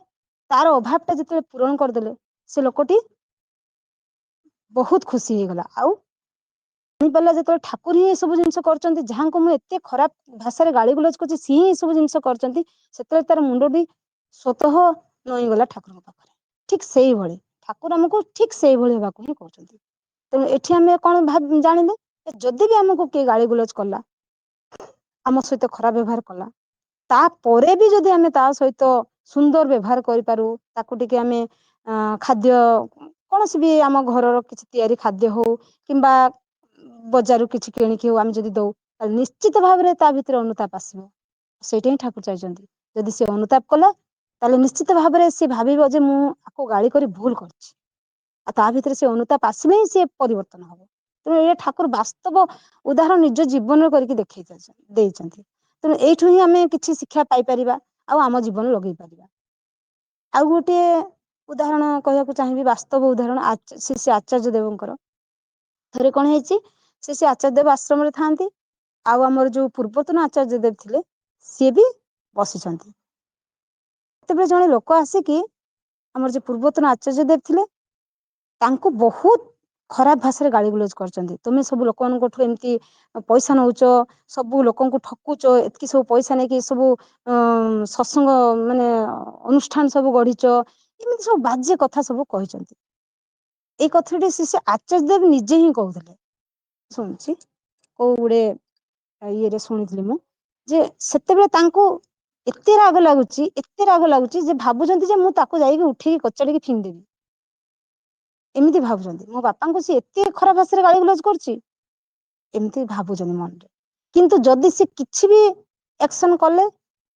ତାର ଅଭାବ ଟା ଯେତେବେଳେ ପୂରଣ କରିଦେଲେ, ସେ ଲୋକଟି ବହୁତ ଖୁସି ହେଇଗଲା। ଆଉ ଜାଣିପାରିଲା ଯେତେବେଳେ ଠାକୁର ହିଁ ଏସବୁ ଜିନିଷ କରିଛନ୍ତି, ଯାହାଙ୍କୁ ମୁଁ ଏତେ ଖରାପ ଭାଷାରେ ଗାଳି ଗୁଲଜ କରୁଛି, ସିଏ ହିଁ ଏସବୁ ଜିନିଷ କରିଛନ୍ତି, ସେତେବେଳେ ତାର ମୁଣ୍ଡଟି ସ୍ୱତଃ ନଇଁଗଲା ଠାକୁରଙ୍କ ପାଖରେ। ଠିକ ସେଇଭଳି ଠାକୁର ଆମକୁ ଠିକ ସେଇଭଳି ହେବାକୁ ହିଁ କହୁଛନ୍ତି। ତେଣୁ ଏଠି ଆମେ କଣ ଜାଣିଲେ, ଯଦି ବି ଆମକୁ କିଏ ଗାଳି ଗୁଲଜ କଲା, ଆମ ସହିତ ଖରାପ ବ୍ୟବହାର କଲା, ତାପରେ ବି ଯଦି ଆମେ ତା ସହିତ ସୁନ୍ଦର ବ୍ୟବହାର କରିପାରୁ, ତାକୁ ଟିକେ ଆମେ ଖାଦ୍ୟ, କୌଣସି ବି ଆମ ଘରର କିଛି ତିଆରି ଖାଦ୍ୟ ହଉ କିମ୍ବା ବଜାରରୁ କିଛି କିଣିକି ହଉ ଆମେ ଯଦି ଦଉ, ତାହେଲେ ନିଶ୍ଚିତ ଭାବରେ ତା ଭିତରେ ଅନୁତାପ ଆସିବ। ସେଇଟା ହିଁ ଠାକୁର ଚାଇଛନ୍ତି। ଯଦି ସେ ଅନୁତାପ କଲା, ତାହେଲେ ନିଶ୍ଚିତ ଭାବରେ ସେ ଭାବିବ ଯେ ମୁଁ ଆକୁ ଗାଳି କରି ଭୁଲ କରିଛି, ଆଉ ତା ଭିତରେ ସେ ଅନୁତାପ ଆସିଲେ ହିଁ ସେ ପରିବର୍ତ୍ତନ ହବ। ତେଣୁ ଏ ଠାକୁର ବାସ୍ତବ ଉଦାହରଣ ନିଜ ଜୀବନରେ କରିକି ଦେଖେଇ ଦେଇଛନ୍ତି। ତେଣୁ ଏଇଠୁ ହିଁ ଆମେ କିଛି ଶିକ୍ଷା ପାଇପାରିବା, ଆଉ ଆମ ଜୀବନ ଲଗେଇ ପାରିବା। ଆଉ ଗୋଟିଏ ଉଦାହରଣ କହିବାକୁ ଚାହିଁବି, ବାସ୍ତବ ଉଦାହରଣ ଶ୍ରୀ ଆଚାର୍ଯ୍ୟ ଦେବଙ୍କର। ଥରେ କଣ ହେଇଛି, ସେ ଆଚାର୍ଯ୍ୟ ଦେବ ଆଶ୍ରମରେ ଥାନ୍ତି, ଆଉ ଆମର ଯୋଉ ପୂର୍ବତନ ଆଚାର୍ଯ୍ୟ ଦେବ ଥିଲେ, ସିଏ ବି ବସିଛନ୍ତି। ସେତେବେଳେ ଜଣେ ଲୋକ ଆସିକି, ଆମର ଯୋଉ ପୂର୍ବତନ ଆଚାର୍ଯ୍ୟ ଦେବ ଥିଲେ, ତାଙ୍କୁ ବହୁତ ଖରାପ ଭାଷାରେ ଗାଳି ଗୁଲଜ କରିଛନ୍ତି। ତୁମେ ସବୁ ଲୋକମାନଙ୍କଠୁ ଏମିତି ପଇସା ନଉଛ, ସବୁ ଲୋକଙ୍କୁ ଠକୁଛ, ଏତିକି ସବୁ ପଇସା ନେଇକି ସବୁ ସତ୍ସଙ୍ଗ ମାନେ ଅନୁଷ୍ଠାନ ସବୁ ଗଢିଛ, ଏମିତି ସବୁ ବାଜେ କଥା ସବୁ କହିଛନ୍ତି। ଏଇ କଥାଟି ସେ ଆଚାର୍ଯ୍ୟ ଦେବ ନିଜେ ହିଁ କହୁଥିଲେ। ଶୁଣୁଛି କୋଉ ଗୁଡେ ଇଏରେ ଶୁଣିଥିଲି ମୁଁ, ଯେ ସେତେବେଳେ ତାଙ୍କୁ ଏତେ ରାଗ ଲାଗୁଛି, ଏତେ ରାଗ ଲାଗୁଛି, ଯେ ଭାବୁଛନ୍ତି ଯେ ମୁଁ ତାକୁ ଯାଇକି ଉଠେଇକି କଚାଡିକି ଫିଙ୍ଗିଦେବି। ଏମିତି ଭାବୁଛନ୍ତି, ମୋ ବାପାଙ୍କୁ ସେ ଏତେ ଖରାପ ଭାଷାରେ ଗାଳି ଗୁଲଜ କରୁଛି, ଏମିତି ଭାବୁଛନ୍ତି ମନରେ। କିନ୍ତୁ ଯଦି ସେ କିଛି ବି ଆକ୍ସନ କଲେ,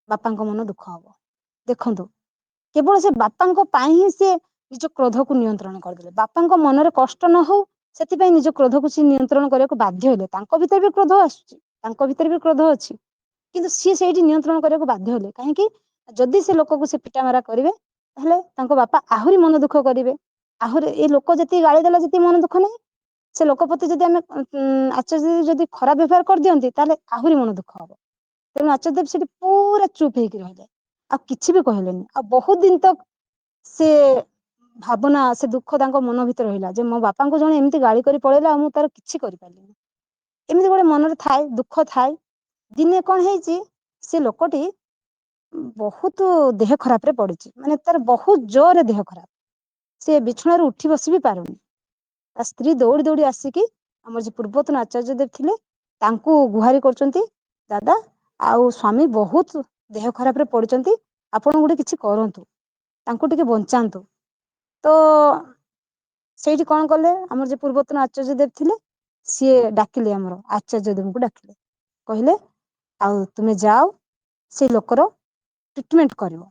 ବାପାଙ୍କ ମନ ଦୁଃଖ ହବ। ଦେଖନ୍ତୁ, କେବଳ ସେ ବାପାଙ୍କ ପାଇଁ ହିଁ ସେ ନିଜ କ୍ରୋଧକୁ ନିୟନ୍ତ୍ରଣ କରିଦେଲେ। ବାପାଙ୍କ ମନରେ କଷ୍ଟ ନ ହଉ, ସେଥିପାଇଁ ନିଜ କ୍ରୋଧକୁ ସେ ନିୟନ୍ତ୍ରଣ କରିବାକୁ ବାଧ୍ୟ ହେଲେ। ତାଙ୍କ ଭିତରେ ବି କ୍ରୋଧ ଆସୁଛି, ତାଙ୍କ ଭିତରେ ବି କ୍ରୋଧ ଅଛି, କିନ୍ତୁ ସିଏ ସେଇଠି ନିୟନ୍ତ୍ରଣ କରିବାକୁ ବାଧ୍ୟ ହେଲେ। କାହିଁକି? ଯଦି ସେ ଲୋକକୁ ସେ ପିଟା ମରା କରିବେ, ତାହେଲେ ତାଙ୍କ ବାପା ଆହୁରି ମନ ଦୁଃଖ କରିବେ। ଆହୁରି ଏଇ ଲୋକ ଯେତିକି ଗାଳି ଦେଲା, ଯେତିକି ମନ ଦୁଃଖ ନାହିଁ, ସେ ଲୋକ ପ୍ରତି ଯଦି ଆମେ ଆଚାର୍ଯ୍ୟ ଯଦି ଖରାପ ବ୍ୟବହାର କରିଦିଅନ୍ତି, ତାହେଲେ ଆହୁରି ମନ ଦୁଃଖ ହବ। ତେଣୁ ଆଚାର୍ଯ୍ୟ ଦେବ ସେଠି ପୁରା ଚୁପ ହେଇକି ରହିଲେ, ଆଉ କିଛି ବି କହିଲେନି। ଆଉ ବହୁତ ଦିନ ତକ ସେ ଭାବନା, ସେ ଦୁଃଖ ତାଙ୍କ ମନ ଭିତରେ ରହିଲା, ଯେ ମୋ ବାପାଙ୍କୁ ଜଣେ ଏମିତି ଗାଳି କରି ପଳେଇଲା, ଆଉ ମୁଁ ତାର କିଛି କରିପାରିଲିନି। ଏମିତି ଗୋଟେ ମନରେ ଥାଏ, ଦୁଃଖ ଥାଏ। ଦିନେ କଣ ହେଇଛି, ସେ ଲୋକଟି ବହୁତ ଦେହ ଖରାପରେ ପଡିଛି, ମାନେ ତାର ବହୁତ ଜୋରରେ ଦେହ ଖରାପ। ସେ ବିଛଣାରୁ ଉଠି ବସି ବି ପାରୁନି। ତା ସ୍ତ୍ରୀ ଦୌଡି ଦୌଡି ଆସିକି, ଆମର ଯୋଉ ପୂର୍ବତନ ଆଚାର୍ଯ୍ୟ ଦେବ ଥିଲେ, ତାଙ୍କୁ ଗୁହାରି କରୁଛନ୍ତି, ଦାଦା ଆଉ ସ୍ଵାମୀ ବହୁତ ଦେହ ଖରାପରେ ପଡିଛନ୍ତି, ଆପଣ ଗୋଟେ କିଛି କରନ୍ତୁ, ତାଙ୍କୁ ଟିକେ ବଞ୍ଚାନ୍ତୁ। ତ ସେଇଠି କଣ କଲେ, ଆମର ଯେ ପୂର୍ବତନ ଆଚାର୍ଯ୍ୟ ଦେବ ଥିଲେ, ସିଏ ଡାକିଲେ, ଆମର ଆଚାର୍ଯ୍ୟ ଦେବଙ୍କୁ ଡାକିଲେ, କହିଲେ ଆଉ ତୁମେ ଯାଅ, ସେ ଲୋକର ଟ୍ରିଟମେଣ୍ଟ କରିବ,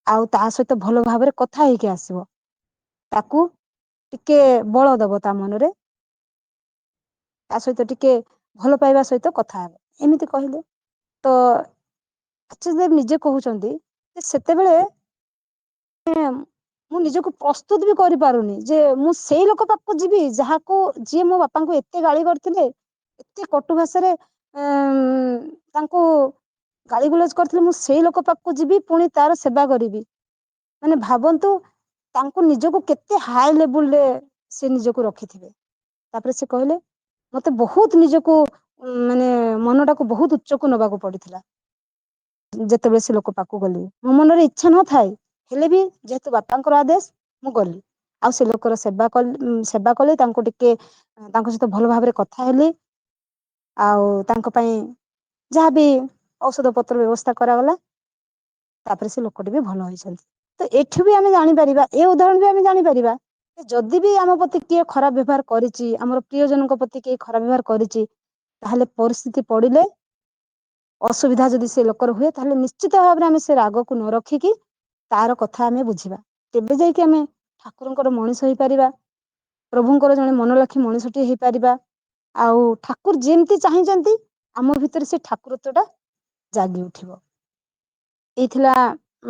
ଆଉ ତା ସହିତ ଭଲ ଭାବରେ କଥା ହେଇକି ଆସିବ। ତାକୁ ଟିକେ ବଳ ଦବ ତା ମନରେ, ତା ସହିତ ଟିକେ ଭଲ ପାଇବା ସହିତ କଥା ହେବ, ଏମିତି କହିଲେ। ତ ଆଚାର୍ଯ୍ୟ ଦେବ ନିଜେ କହୁଛନ୍ତି, ଯେ ସେତେବେଳେ ମୁଁ ନିଜକୁ ପ୍ରସ୍ତୁତ ବି କରିପାରୁନି, ଯେ ମୁଁ ସେଇ ଲୋକ ପାଖକୁ ଯିବି, ଯିଏ ମୋ ବାପାଙ୍କୁ ଏତେ ଗାଳି କରିଥିଲେ, ଏତେ କଟୁ ଭାଷାରେ ତାଙ୍କୁ ଗାଳିଗୁଲଜ କରିଥିଲେ, ମୁଁ ସେଇ ଲୋକ ପାଖକୁ ଯିବି ପୁଣି ତାର ସେବା କରିବି। ମାନେ ଭାବନ୍ତୁ ତାଙ୍କୁ ନିଜକୁ କେତେ ହାଇ ଲେବୁଲରେ ସେ ନିଜକୁ ରଖିଥିବେ। ତାପରେ ସେ କହିଲେ ମତେ ବହୁତ ନିଜକୁ ମାନେ ମନଟାକୁ ବହୁତ ଉଚ୍ଚକୁ ନବାକୁ ପଡିଥିଲା। ଯେତେବେଳେ ସେ ଲୋକ ପାଖକୁ ଗଲି, ମୋ ମନରେ ଇଚ୍ଛା ନଥାଏ, ହେଲେ ବି ଯେହେତୁ ବାପାଙ୍କର ଆଦେଶ ମୁଁ ଗଲି। ଆଉ ସେ ଲୋକର ସେବା କଲି, ତାଙ୍କୁ ଟିକେ ତାଙ୍କ ସହିତ ଭଲ ଭାବରେ କଥା ହେଲି। ଆଉ ତାଙ୍କ ପାଇଁ ଯାହାବି ଔଷଧ ପତ୍ର ବ୍ୟବସ୍ଥା କରାଗଲା। ତାପରେ ସେ ଲୋକଟି ବି ଭଲ ହେଇଛନ୍ତି। ତ ଏଠୁ ବି ଆମେ ଜାଣିପାରିବା, ଏ ଉଦାହରଣ ବି ଆମେ ଜାଣିପାରିବା, ଯଦି ବି ଆମ ପ୍ରତି କିଏ ଖରାପ ବ୍ୟବହାର କରିଛି, ଆମର ପ୍ରିୟଜନଙ୍କ ପ୍ରତି କିଏ ଖରାପ ବ୍ୟବହାର କରିଛି, ତାହେଲେ ପରିସ୍ଥିତି ପଡିଲେ, ଅସୁବିଧା ଯଦି ସେ ଲୋକର ହୁଏ, ତାହେଲେ ନିଶ୍ଚିତ ଭାବରେ ଆମେ ସେ ରାଗକୁ ନ ରଖିକି ତାର କଥା ଆମେ ବୁଝିବା। ତେବେ ଯାଇକି ଆମେ ଠାକୁରଙ୍କର ମଣିଷ ହେଇପାରିବା। ପ୍ରଭୁଙ୍କର ଜଣେ ମନଲକ୍ଷୀ ମଣିଷଟିଏ ହେଇପାରିବା। ଆଉ ଠାକୁର ଯେମିତି ଚାହିଁଛନ୍ତି ଆମ ଭିତରେ ସେ ଠାକୁରତ୍ୱ ଟା ଜାଗି ଉଠିବ। ଏଇଥିଲା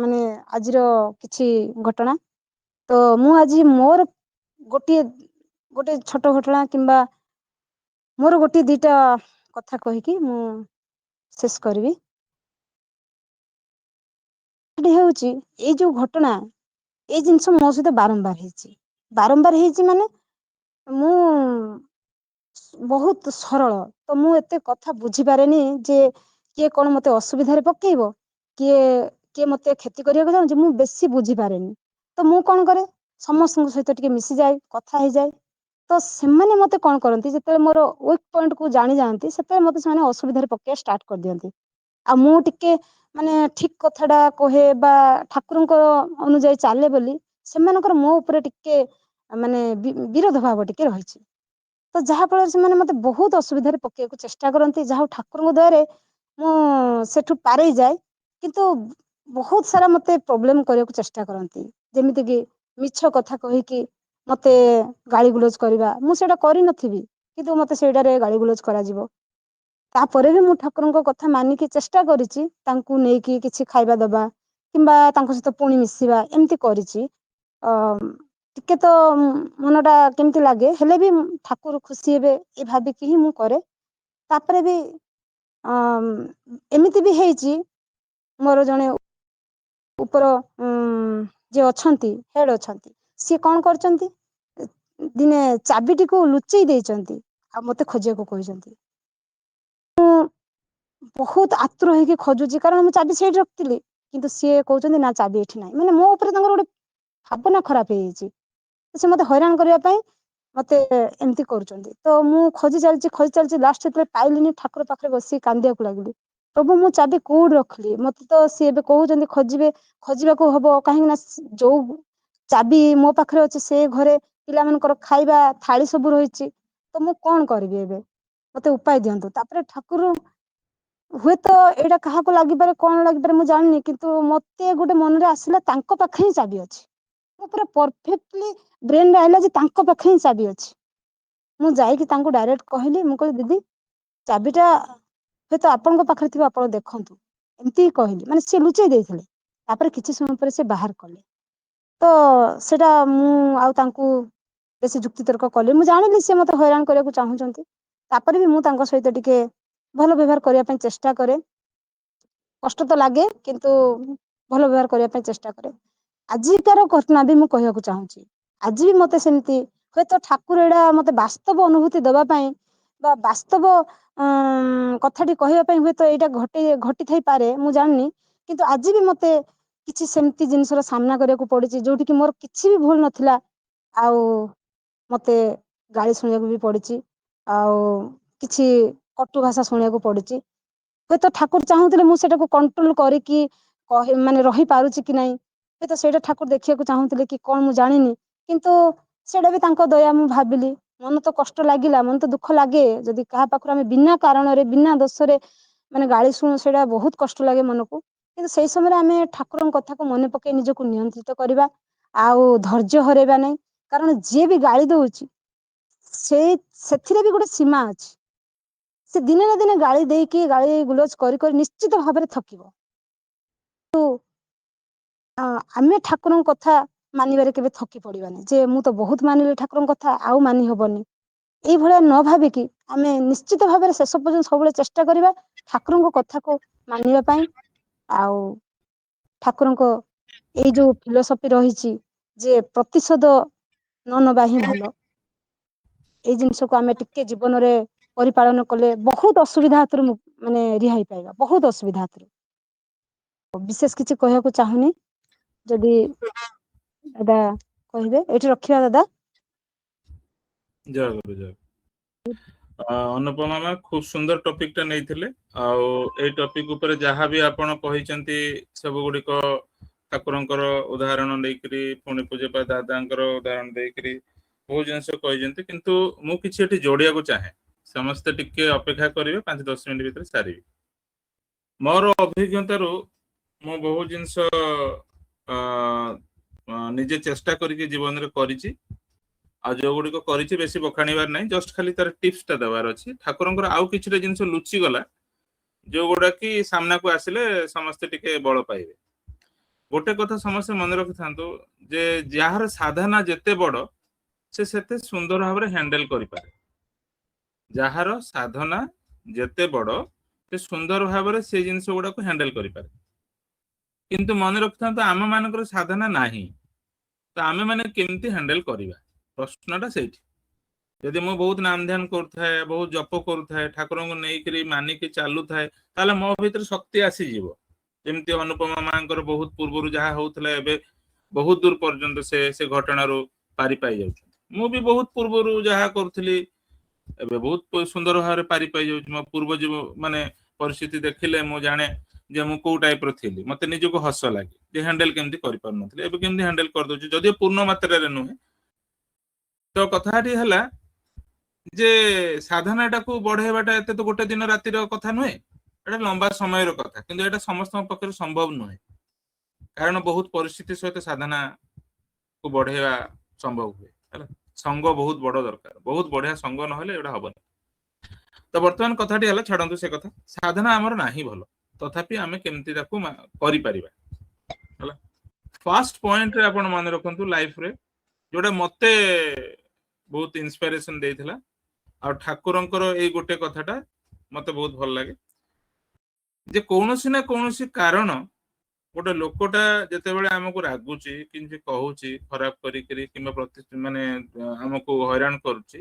ମାନେ ଆଜିର କିଛି ଘଟଣା। ତ ମୁଁ ଆଜି ମୋର ଗୋଟେ ଛୋଟ ଘଟଣା କିମ୍ବା ମୋର ଗୋଟିଏ ଦିଟା କଥା କହିକି ମୁଁ ଶେଷ କରିବି। ହେଉଛି ଏଇ ଯୋଉ ଘଟଣା, ଏଇ ଜିନିଷ ମୋ ସହିତ ବାରମ୍ବାର ହେଇଛି। ବାରମ୍ବାର ହେଇଛି ମାନେ ମୁଁ ବହୁତ ସରଳ, ତ ମୁଁ ଏତେ କଥା ବୁଝିପାରେନି ଯେ କିଏ କଣ ମତେ ଅସୁବିଧାରେ ପକେଇବ, କିଏ କିଏ ମତେ କ୍ଷତି କରିବାକୁ ଚାହୁଁଛି, ମୁଁ ବେଶୀ ବୁଝିପାରେନି। ତ ମୁଁ କଣ କରେ, ସମସ୍ତଙ୍କ ସହିତ ଟିକେ ମିଶିଯାଏ, କଥା ହେଇଯାଏ। ତ ସେମାନେ ମତେ କଣ କରନ୍ତି, ଯେତେବେଳେ ମୋର ୱିକ୍ ପଏଣ୍ଟ କୁ ଜାଣି ଯାଆନ୍ତି, ସେତେବେଳେ ମତେ ସେମାନେ ଅସୁବିଧାରେ ପକେଇବା ଷ୍ଟାର୍ଟ କରିଦିଅନ୍ତି। ଆଉ ମୁଁ ଟିକେ ମାନେ ଠିକ କଥା ଟା କହେ ବା ଠାକୁରଙ୍କ ଅନୁଯାୟୀ ଚାଲେ ବୋଲି, ସେମାନଙ୍କର ମୋ ଉପରେ ଟିକେ ମାନେ ବିରୋଧ ଭାବ ଟିକେ ରହିଛି। ତ ଯାହା ଫଳରେ ସେମାନେ ମତେ ବହୁତ ଅସୁବିଧାରେ ପକେଇବାକୁ ଚେଷ୍ଟା କରନ୍ତି। ଯାହା ହଉ ଠାକୁରଙ୍କ ଦୟାରେ ମୁଁ ସେଠୁ ପାରେଇ ଯାଏ। କିନ୍ତୁ ବହୁତ ସାରା ମତେ ପ୍ରୋବ୍ଲେମ କରିବାକୁ ଚେଷ୍ଟା କରନ୍ତି। ଯେମିତି କିି ମିଛ କଥା କହିକି ମତେ ଗାଳି ଗୁଲଜ କରିବା, ମୁଁ ସେଇଟା କରିନଥିବି କିନ୍ତୁ ମତେ ସେଇଟାରେ ଗାଳି ଗୁଲଜ କରାଯିବ। ତାପରେ ବି ମୁଁ ଠାକୁରଙ୍କ କଥା ମାନିକି ଚେଷ୍ଟା କରିଛି, ତାଙ୍କୁ ନେଇକି କିଛି ଖାଇବା ଦବା କିମ୍ବା ତାଙ୍କ ସହିତ ପୁଣି ମିଶିବା, ଏମିତି କରିଛି। ଟିକେ ତ ମନ ଟା କେମିତି ଲାଗେ, ହେଲେ ବି ଠାକୁର ଖୁସି ହେବେ ଏ ଭାବିକି ହିଁ ମୁଁ କରେ। ତାପରେ ବି ଏମିତି ବି ହେଇଛି, ମୋର ଜଣେ ଉପର ଯିଏ ଅଛନ୍ତି, ହେଡ ଅଛନ୍ତି, ସିଏ କଣ କରିଛନ୍ତି, ଦିନେ ଚାବିଟିକୁ ଲୁଚେଇ ଦେଇଛନ୍ତି ଆଉ ମତେ ଖୋଜିବାକୁ କହିଛନ୍ତି। ବହୁତ ଆତୁର ହେଇକି ଖୋଜୁଛି, କାରଣ ମୁଁ ଚାବି ସେଇଠି ରଖିଥିଲି। କିନ୍ତୁ ସିଏ କହୁଛନ୍ତି ନା ଚାବି ଏଠି ନାହିଁ। ମାନେ ମୋ ଉପରେ ତାଙ୍କର ଗୋଟେ ଭାବନା ଖରାପ ହେଇଯାଇଛି। ସେ ମତେ ହଇରାଣ କରିବା ପାଇଁ ମତେ ଏମିତି କରୁଛନ୍ତି। ତ ମୁଁ ଖୋଜି ଚାଲିଛି ଲାଷ୍ଟ ଯେତେବେଳେ ପାଇଲିନି, ଠାକୁର ପାଖରେ ବସିକି କାନ୍ଦିବାକୁ ଲାଗିଲି। ପ୍ରଭୁ ମୁଁ ଚାବି କୋଉଠି ରଖିଲି, ମତେ ତ ସିଏ ଏବେ କହୁଛନ୍ତି ଖୋଜିବାକୁ ହବ, କାହିଁକି ନା ଯୋଉ ଚାବି ମୋ ପାଖରେ ଅଛି, ସେ ଘରେ ପିଲାମାନଙ୍କର ଖାଇବା ଥାଳି ସବୁ ରହିଛି। ତ ମୁଁ କଣ କରିବି ଏବେ, ମତେ ଉପାୟ ଦିଅନ୍ତୁ। ତାପରେ ଠାକୁର ହୁଏତ ଏଇଟା କାହାକୁ ଲାଗିପାରେ, କଣ ଲାଗିପାରେ ମୁଁ ଜାଣିନି, କିନ୍ତୁ ମତେ ଗୋଟେ ମନରେ ଆସିଲା ତାଙ୍କ ପାଖରେ ହିଁ ଚାବି ଅଛି। ମୁଁ ପୁରା ପରଫେକ୍ଟଲି ବ୍ରେନରେ ଆଇଲା ଯେ ତାଙ୍କ ପାଖେ ହିଁ ଚାବି ଅଛି। ମୁଁ ଯାଇକି ତାଙ୍କୁ ଡାଇରେକ୍ଟ କହିଲି, ମୁଁ କହିଲି ଦିଦି ଚାବିଟା ହୁଏତ ଆପଣଙ୍କ ପାଖରେ ଥିବ, ଆପଣ ଦେଖନ୍ତୁ। ଏମିତି କହିଲି, ମାନେ ସିଏ ଲୁଚେଇ ଦେଇଥିଲେ। ତାପରେ କିଛି ସମୟ ପରେ ସେ ବାହାର କଲେ। ତ ସେଇଟା ମୁଁ ଆଉ ତାଙ୍କୁ ବେଶୀ ଯୁକ୍ତିତର୍କ କଲି, ମୁଁ ଜାଣିଲି ସେ ମତେ ହଇରାଣ କରିବାକୁ ଚାହୁଁଛନ୍ତି। ତାପରେ ବି ମୁଁ ତାଙ୍କ ସହିତ ଟିକେ ଭଲ ବ୍ୟବହାର କରିବା ପାଇଁ ଚେଷ୍ଟା କରେ। କଷ୍ଟ ତ ଲାଗେ, କିନ୍ତୁ ଭଲ ବ୍ୟବହାର କରିବା ପାଇଁ ଚେଷ୍ଟା କରେ। ଆଜିକାର ଘଟଣା ବି ମୁଁ କହିବାକୁ ଚାହୁଁଛି। ଆଜି ବି ମତେ ସେମିତି, ହୁଏତ ଠାକୁର ଏଇଟା ମତେ ବାସ୍ତବ ଅନୁଭୂତି ଦବା ପାଇଁ ବା ବାସ୍ତବ କଥାଟି କହିବା ପାଇଁ ହୁଏତ ଏଇଟା ଘଟି ଥାଇପାରେ, ମୁଁ ଜାଣିନି। କିନ୍ତୁ ଆଜି ବି ମତେ କିଛି ସେମିତି ଜିନିଷର ସାମ୍ନା କରିବାକୁ ପଡିଛି, ଯୋଉଠି କିି ମୋର କିଛି ବି ଭୁଲ ନଥିଲା। ଆଉ ମତେ ଗାଳି ଶୁଣିବାକୁ ବି ପଡିଛି। ଆଉ କିଛି କଟୁ ଭାଷା ଶୁଣିବାକୁ ପଡୁଛି। ହୁଏତ ଠାକୁର ଚାହୁଁଥିଲେ ମୁଁ ସେଟାକୁ କଣ୍ଟ୍ରୋଲ କରିକି ମାନେ ରହିପାରୁଛି କି ନାଇଁ, ହୁଏତ ସେଇଟା ଠାକୁର ଦେଖିବାକୁ ଚାହୁଁଥିଲେ କି କଣ ମୁଁ ଜାଣିନି। କିନ୍ତୁ ସେଇଟା ବି ତାଙ୍କ ଦୟା ମୁଁ ଭାବିଲି। ମନ ତ କଷ୍ଟ ଲାଗିଲା, ମନ ତ ଦୁଃଖ ଲାଗେ, ଯଦି କାହା ପାଖରୁ ଆମେ ବିନା କାରଣରେ ବିନା ଦୋଷରେ ମାନେ ଗାଳି ଶୁଣୁ, ସେଇଟା ବହୁତ କଷ୍ଟ ଲାଗେ ମନକୁ। କିନ୍ତୁ ସେଇ ସମୟରେ ଆମେ ଠାକୁରଙ୍କ କଥାକୁ ମନେ ପକେଇ ନିଜକୁ ନିୟନ୍ତ୍ରିତ କରିବା। ଆଉ ଧୈର୍ଯ୍ୟ ହରେଇବା ନାହିଁ, କାରଣ ଯିଏ ବି ଗାଳି ଦଉଛି ସେଥିରେ ବି ଗୋଟେ ସୀମା ଅଛି। ସେ ଦିନେ ନା ଦିନେ ଗାଳି ଦେଇକି ଗାଳି ଗୁଲଜ କରି କରି ନିଶ୍ଚିତ ଭାବରେ ଥକିବ। ଆମେ ଠାକୁରଙ୍କ କଥା ମାନିବାରେ କେବେ ଥକି ପଡିବାନି, ଯେ ମୁଁ ତ ବହୁତ ମାନିଲି ଠାକୁରଙ୍କ କଥା ଆଉ ମାନି ହବନି। এইଭଳିଆ ନ ଭାବିକି ଆମେ ନିଶ୍ଚିତ ଭାବରେ ଶେଷ ପର୍ଯ୍ୟନ୍ତ ସବୁବେଳେ ଚେଷ୍ଟା କରିବା ଠାକୁରଙ୍କ କଥାକୁ ମାନିବା ପାଇଁ। ଆଉ ଠାକୁରଙ୍କ ଏଇ ଯୋଉ ଫିଲୋସଫି ରହିଛି ଯେ ପ୍ରତିଶୋଧ ନ ନେବା ହିଁ ଭଲ, ଏଇ ଜିନିଷକୁ ଆମେ ଟିକେ ଜୀବନରେ ପରିପାଳନ କଲେ ବହୁତ ଅସୁବିଧା ହାତରୁ ମାନେ ରିହାଇ ପାଇବା, ବହୁତ ଅସୁବିଧା ହାତରୁ। ବିଶେଷ କିଛି କହିବାକୁ ଚାହୁଁନି, ଯଦି ଦାଦା କହିବେ ଏଇଠି ରଖିବା ଦାଦା। ଜୟ ଗୁରୁ ଜୟ। ଅନୁପମା ମା ଖୁବ ସୁନ୍ଦର ଟପିକ ଟା ନେଇଥିଲେ। ଆଉ ଏଇ ଟପିକ ଉପରେ ଯାହା ବି ଆପଣ କହିଛନ୍ତି ସବୁ ଗୁଡିକ ଠାକୁରଙ୍କର ଉଦାହରଣ ନେଇକରି, ପୁଣି ପୂଜ୍ୟପାଦ ଦାଦାଙ୍କର ଉଦାହରଣ ଦେଇକରି ବହୁତ ଜିନିଷ କହିଛନ୍ତି। କିନ୍ତୁ ମୁଁ କିଛି ଏଠି ଯୋଡିବାକୁ ଚାହେଁ, ସମସ୍ତେ ଟିକେ ଅପେକ୍ଷା କରିବେ, 5-10 ମିନିଟ ଭିତରେ ସାରିବି। ମୋର ଅଭିଜ୍ଞତାରୁ ମୁଁ ବହୁତ ଜିନିଷ ନିଜେ ଚେଷ୍ଟା କରିକି ଜୀବନରେ କରିଛି। ଆଉ ଯୋଉ ଗୁଡିକ କରିଛି ବେଶୀ ବଖାଣିବାର ନାହିଁ, ଜଷ୍ଟ ଖାଲି ତାର ଟିପ୍ସ ଟା ଦେବାର ଅଛି। ଠାକୁରଙ୍କର ଆଉ କିଛିଟା ଜିନିଷ ଲୁଚିଗଲା ଯୋଉଗୁଡା କି ସାମ୍ନାକୁ ଆସିଲେ ସମସ୍ତେ ଟିକେ ବଳ ପାଇବେ। ଗୋଟେ କଥା ସମସ୍ତେ ମନେ ରଖିଥାନ୍ତୁ ଯେ ଯାହାର ସାଧନା ଯେତେ ବଡ ସେ ସେତେ ସୁନ୍ଦର ଭାବରେ ହ୍ୟାଣ୍ଡେଲ କରିପାରେ। ଯାହାର ସାଧନା ଯେତେ ବଡ ସେ ସୁନ୍ଦର ଭାବରେ ସେ ଜିନିଷ ଗୁଡାକୁ ହ୍ୟାଣ୍ଡେଲ କରିପାରେ। କିନ୍ତୁ ମନେ ରଖିଥାନ୍ତୁ ଆମ ମାନଙ୍କର ସାଧନା ନାହିଁ, ତ ଆମେ ମାନେ କେମିତି ହ୍ୟାଣ୍ଡେଲ କରିବା, ପ୍ରଶ୍ନଟା ସେଇଠି। ଯଦି ମୁଁ ବହୁତ ନାମ ଧ୍ୟାନ କରୁଥାଏ, ବହୁତ ଜପ କରୁଥାଏ, ଠାକୁରଙ୍କୁ ନେଇକରି ମାନିକି ଚାଲୁଥାଏ, ତାହେଲେ ମୋ ଭିତରେ ଶକ୍ତି ଆସିଯିବ। ଯେମିତି ଅନୁପମା ମାଙ୍କର ବହୁତ ପୂର୍ବରୁ ଯାହା ହଉଥିଲା ଏବେ ବହୁତ ଦୂର ପର୍ଯ୍ୟନ୍ତ ସେ ଘଟଣାରୁ ପାରି ପାଇ ଯାଉଛନ୍ତି। ମୁଁ ବି ବହୁତ ପୂର୍ବରୁ ଯାହା କରୁଥିଲି ଏବେ ବହୁତ ସୁନ୍ଦର ଭାବରେ ପାରି ପାଇ ଯାଉଛି। ମୋ ପୂର୍ବ ମାନେ ପରିସ୍ଥିତି ଦେଖିଲେ ମୁଁ ଜାଣେ ଯେ ମୁଁ କୋଉ ଟାଇପ ର ଥିଲି। ମତେ ନିଜକୁ ହସ ଲାଗେ ଯେ ହ୍ୟାଣ୍ଡେଲ କେମିତି କରିପାରୁନଥିଲି, ଏବେ କେମିତି ହ୍ୟାଣ୍ଡେଲ କରିଦଉଛି, ଯଦିଓ ପୂର୍ଣ୍ଣ ମାତ୍ରାରେ ନୁହେଁ। ତ କଥାଟି ହେଲା ଯେ ସାଧନାଟାକୁ ବଢେଇବାଟା ଏତେ ତ ଗୋଟେ ଦିନ ରାତିର କଥା ନୁହେଁ, ଏଟା ଲମ୍ବା ସମୟର କଥା। କିନ୍ତୁ ଏଇଟା ସମସ୍ତଙ୍କ ପକ୍ଷରେ ସମ୍ଭବ ନୁହେଁ, କାରଣ ବହୁତ ପରିସ୍ଥିତି ସହିତ ସାଧନା କୁ ବଢେଇବା ସମ୍ଭବ ହୁଏ ହେଲା। ସଙ୍ଗ ବହୁତ ବଡ ଦରକାର, ବହୁତ ବଢିଆ ସଙ୍ଗ ନହେଲେ ଏଗୁଟା ହବନି। ତ ବର୍ତ୍ତମାନ କଥାଟି ହେଲା, ଛାଡନ୍ତୁ ସେ କଥା। ସାଧନା ଆମର ନାହିଁ ଭଲ, ତଥାପି ଆମେ କେମିତି ତାକୁ କରିପାରିବା ହେଲା। ଫାର୍ଷ୍ଟ ପଏଣ୍ଟରେ ଆପଣ ମନେ ରଖନ୍ତୁ ଲାଇଫରେ ଯୋଉଟା ମତେ ବହୁତ ଇନ୍ସପାଇରେସନ ଦେଇଥିଲା, ଆଉ ଠାକୁରଙ୍କର ଏଇ ଗୋଟେ କଥାଟା ମତେ ବହୁତ ଭଲ ଲାଗେ ଯେ କୌଣସି ନା କୌଣସି କାରଣ ଗୋଟେ ଲୋକଟା ଯେତେବେଳେ ଆମକୁ ରାଗୁଛି, କିଛି କହୁଛି ଖରାପ କରିକିରି କିମ୍ବା ମାନେ ଆମକୁ ହଇରାଣ କରୁଛି,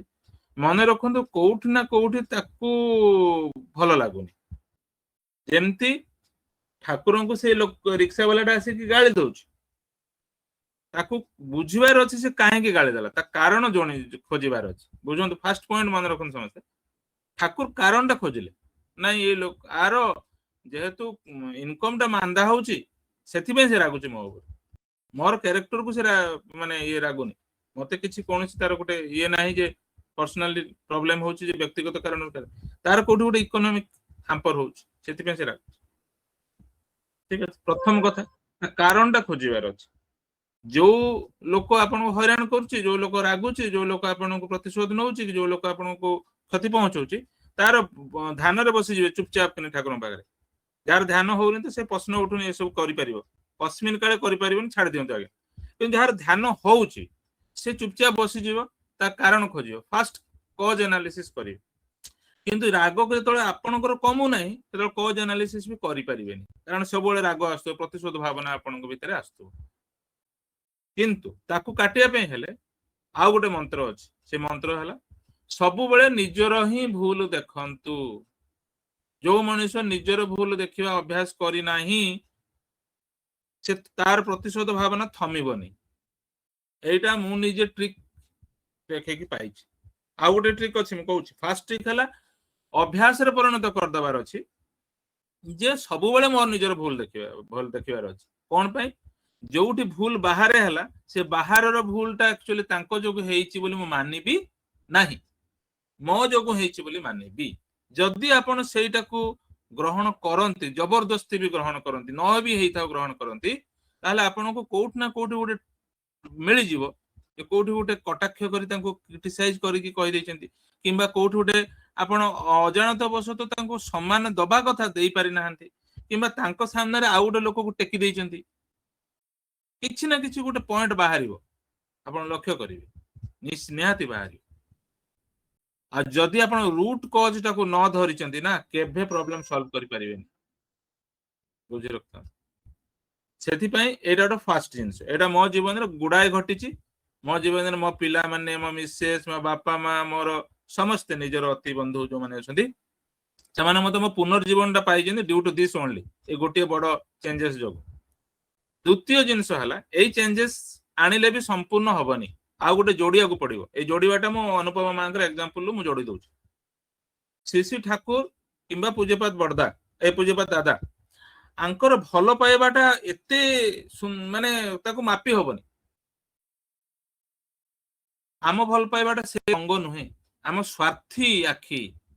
ମନେ ରଖନ୍ତୁ କୋଉଠି ନା କୋଉଠି ତାକୁ ଭଲ ଲାଗୁନି। ଯେମିତି ଠାକୁରଙ୍କୁ ସେ ରିକ୍ସା ବାଲାଟା ଆସିକି ଗାଳି ଦଉଛି, ତାକୁ ବୁଝିବାର ଅଛି ସେ କାହିଁକି ଗାଳି ଦେଲା, ତା କାରଣ ଖୋଜିବାର ଅଛି। ବୁଝନ୍ତୁ, ଫାର୍ଷ୍ଟ ପଏଣ୍ଟ ମନେ ରଖନ୍ତୁ ସମସ୍ତେ। ଠାକୁର କାରଣଟା ଖୋଜିଲେ, ନାଇଁ ଏ ଲୋକ ଆର ଯେହେତୁ ଇନକମ ଟା ମାନ୍ଦା ହଉଛି ସେଥିପାଇଁ ସେ ରାଗୁଛି ମୋ ଉପରେ। ମୋର କ୍ୟାରେକ୍ଟରକୁ ସେ ମାନେ ଇଏ ରାଗୁନି। ମତେ କିଛି କୌଣସି ତାର ଗୋଟେ ଇଏ ନାହିଁ ଯେ ପର୍ସନାଲି ପ୍ରୋବ୍ଲେମ ହଉଛି, ଯେ ବ୍ୟକ୍ତିଗତ କାରଣ ତାର କୋଉଠି ଗୋଟେ ଇକୋନୋମିକ ହାମ୍ପର ହଉଛି, ସେଥିପାଇଁ ସେ ରାଗୁଛି। ଠିକ ଅଛି, ପ୍ରଥମ କଥା କାରଣଟା ଖୋଜିବାର ଅଛି। ଯୋଉ ଲୋକ ଆପଣଙ୍କୁ ହଇରାଣ କରୁଛି, ଯୋଉ ଲୋକ ରାଗୁଛି, ଯୋଉ ଲୋକ ଆପଣଙ୍କୁ ପ୍ରତିଶୋଧ ନଉଛି, ଯୋଉ ଲୋକ ଆପଣଙ୍କୁ କ୍ଷତି ପହଞ୍ଚଉଛି, ତାର ଧ୍ୟାନରେ ବସିଯିବେ ଚୁପଚାପ କିନା ଠାକୁରଙ୍କ ପାଖରେ। ଯାହାର ଧ୍ୟାନ ହଉନି ତ ସେ ପ୍ରଶ୍ନ ଉଠୁନି ଏସବୁ କରିପାରିବ, କସ୍ମିନ କାଳେ କରିପାରିବନି, ଛାଡି ଦିଅନ୍ତୁ ଆଜ୍ଞା। କିନ୍ତୁ ଯାହାର ଧ୍ୟାନ ହଉଛି ସେ ଚୁପଚାପ ବସିଯିବ, ତା କାରଣ ଖୋଜିବ, ଫାର୍ଷ୍ଟ କଜ ଆନାଲିସିସ୍ କରିବେ। କିନ୍ତୁ ରାଗକୁ ଯେତେବେଳେ ଆପଣଙ୍କର କମୁ ନାହିଁ, ସେତେବେଳେ କଜ ଆନାଲିସିସ୍ ବି କରିପାରିବେନି, କାରଣ ସବୁବେଳେ ରାଗ ଆସୁଥିବ, ପ୍ରତିଶୋଧ ଭାବନା ଆପଣଙ୍କ ଭିତରେ ଆସୁଥିବ। କିନ୍ତୁ ତାକୁ କାଟିବା ପାଇଁ ହେଲେ ଆଉ ଗୋଟେ ମନ୍ତ୍ର ଅଛି, ସେ ମନ୍ତ୍ର ହେଲା ସବୁବେଳେ ନିଜର ହିଁ ଭୁଲ ଦେଖନ୍ତୁ। ଯୋଉ ମଣିଷ ନିଜର ଭୁଲ ଦେଖିବା ଅଭ୍ୟାସ କରିନାହିଁ, ସେ ତାର ପ୍ରତିଶୋଧ ଭାବନା ଥମିବନି। ଏଇଟା ମୁଁ ନିଜେ ଟ୍ରିକ ଦେଖେଇକି ପାଇଛି। ଆଉ ଗୋଟେ ଟ୍ରିକ ଅଛି, ମୁଁ କହୁଛି। ଫାର୍ଷ୍ଟ ଟ୍ରିକ ହେଲା ଅଭ୍ୟାସରେ ପରିଣତ କରିଦେବାର ଅଛି ଯେ ସବୁବେଳେ ମୋର ନିଜର ଭୁଲ ଦେଖିବାର ଅଛି। କଣ ପାଇଁ? ଯୋଉଠି ଭୁଲ ବାହାରେ ହେଲା, ସେ ବାହାରର ଭୁଲଟା ଆକ୍ଚୁଆଲି ତାଙ୍କ ଯୋଗୁ ହେଇଛି ବୋଲି ମୁଁ ମାନିବି ନାହିଁ, ମୋ ଯୋଗୁ ହେଇଛି ବୋଲି ମାନିବି। ଯଦି ଆପଣ ସେଇଟାକୁ ଗ୍ରହଣ କରନ୍ତି, ଜବରଦସ୍ତି ବି ଗ୍ରହଣ କରନ୍ତି, ନ ବି ହେଇଥାଉ ଗ୍ରହଣ କରନ୍ତି, ତାହେଲେ ଆପଣଙ୍କୁ କୋଉଠି ନା କୋଉଠି ଗୋଟେ ମିଳିଯିବ ଯେ କୋଉଠି ଗୋଟେ କଟାକ୍ଷ କରି ତାଙ୍କୁ କ୍ରିଟିସାଇଜ କରିକି କହିଦେଇଛନ୍ତି, କିମ୍ବା କୋଉଠି ଗୋଟେ ଆପଣ ଅଜାଣତ ବଶତଃ ତାଙ୍କୁ ସମ୍ମାନ ଦବା କଥା ଦେଇ ପାରିନାହାନ୍ତି, କିମ୍ବା ତାଙ୍କ ସାମ୍ନାରେ ଆଉ ଗୋଟେ ଲୋକକୁ ଟେକି ଦେଇଛନ୍ତି। କିଛି ନା କିଛି ଗୋଟେ ପଏଣ୍ଟ ବାହାରିବ, ଆପଣ ଲକ୍ଷ୍ୟ କରିବେ, ନିହାତି ବାହାରିବ। आ जदि आपण रूट कॉज टाको न धरिचंती ना केभे प्रॉब्लम सॉल्व करि परिबेनी बुझि रखता सेथि पई एटा तो फास्ट जिंस एटा मो जीवन रे गुडाय घटिची मो जीवन रे मो पिला माने मो मिसेस मो बापा मां मोर समस्त निजर अति बंधु जो माने अछंती ସେମାନେ ମତେ ମୋ ପୁନର୍ଜୀବନଟା ପାଇଛନ୍ତି ଡ୍ୟୁ ଟୁ ଦିସ୍ ଓନ୍ଲି ଏ ଗୋଟିଏ ବଡ ଚେଞ୍ଜେସ୍ ଯୋଗୁଁ ଦ୍ୱିତୀୟ ଜିନିଷ ହେଲା ଏଇ ଚେଞ୍ଜେସ୍ ଆଣିଲେ ବି ସମ୍ପୂର୍ଣ୍ଣ ହବନି ଆଉ ଗୋଟେ ଯୋଡିବାକୁ ପଡିବ ଏଇ ଯୋଡିବାଟା ମୁଁ ଅନୁପମା ମାଙ୍କର ଏକ୍ସାମ୍ପଲରୁ ମୁଁ ଯୋଡି ଦଉଛି ଶ୍ରୀ ଠାକୁର କିମ୍ବା ପୂଜ୍ୟପାତ ବଡଦା ଏ ପୂଜ୍ୟପାତ ଦାଦା ଆଙ୍କର ଭଲ ପାଇବାଟା ଏତେ ମାନେ ତାକୁ ମାପି ହବନି ଆମ ଭଲ ପାଇବାଟା ସେ ଅଙ୍ଗ ନୁହେଁ ଆମ ସ୍ୱାର୍ଥୀ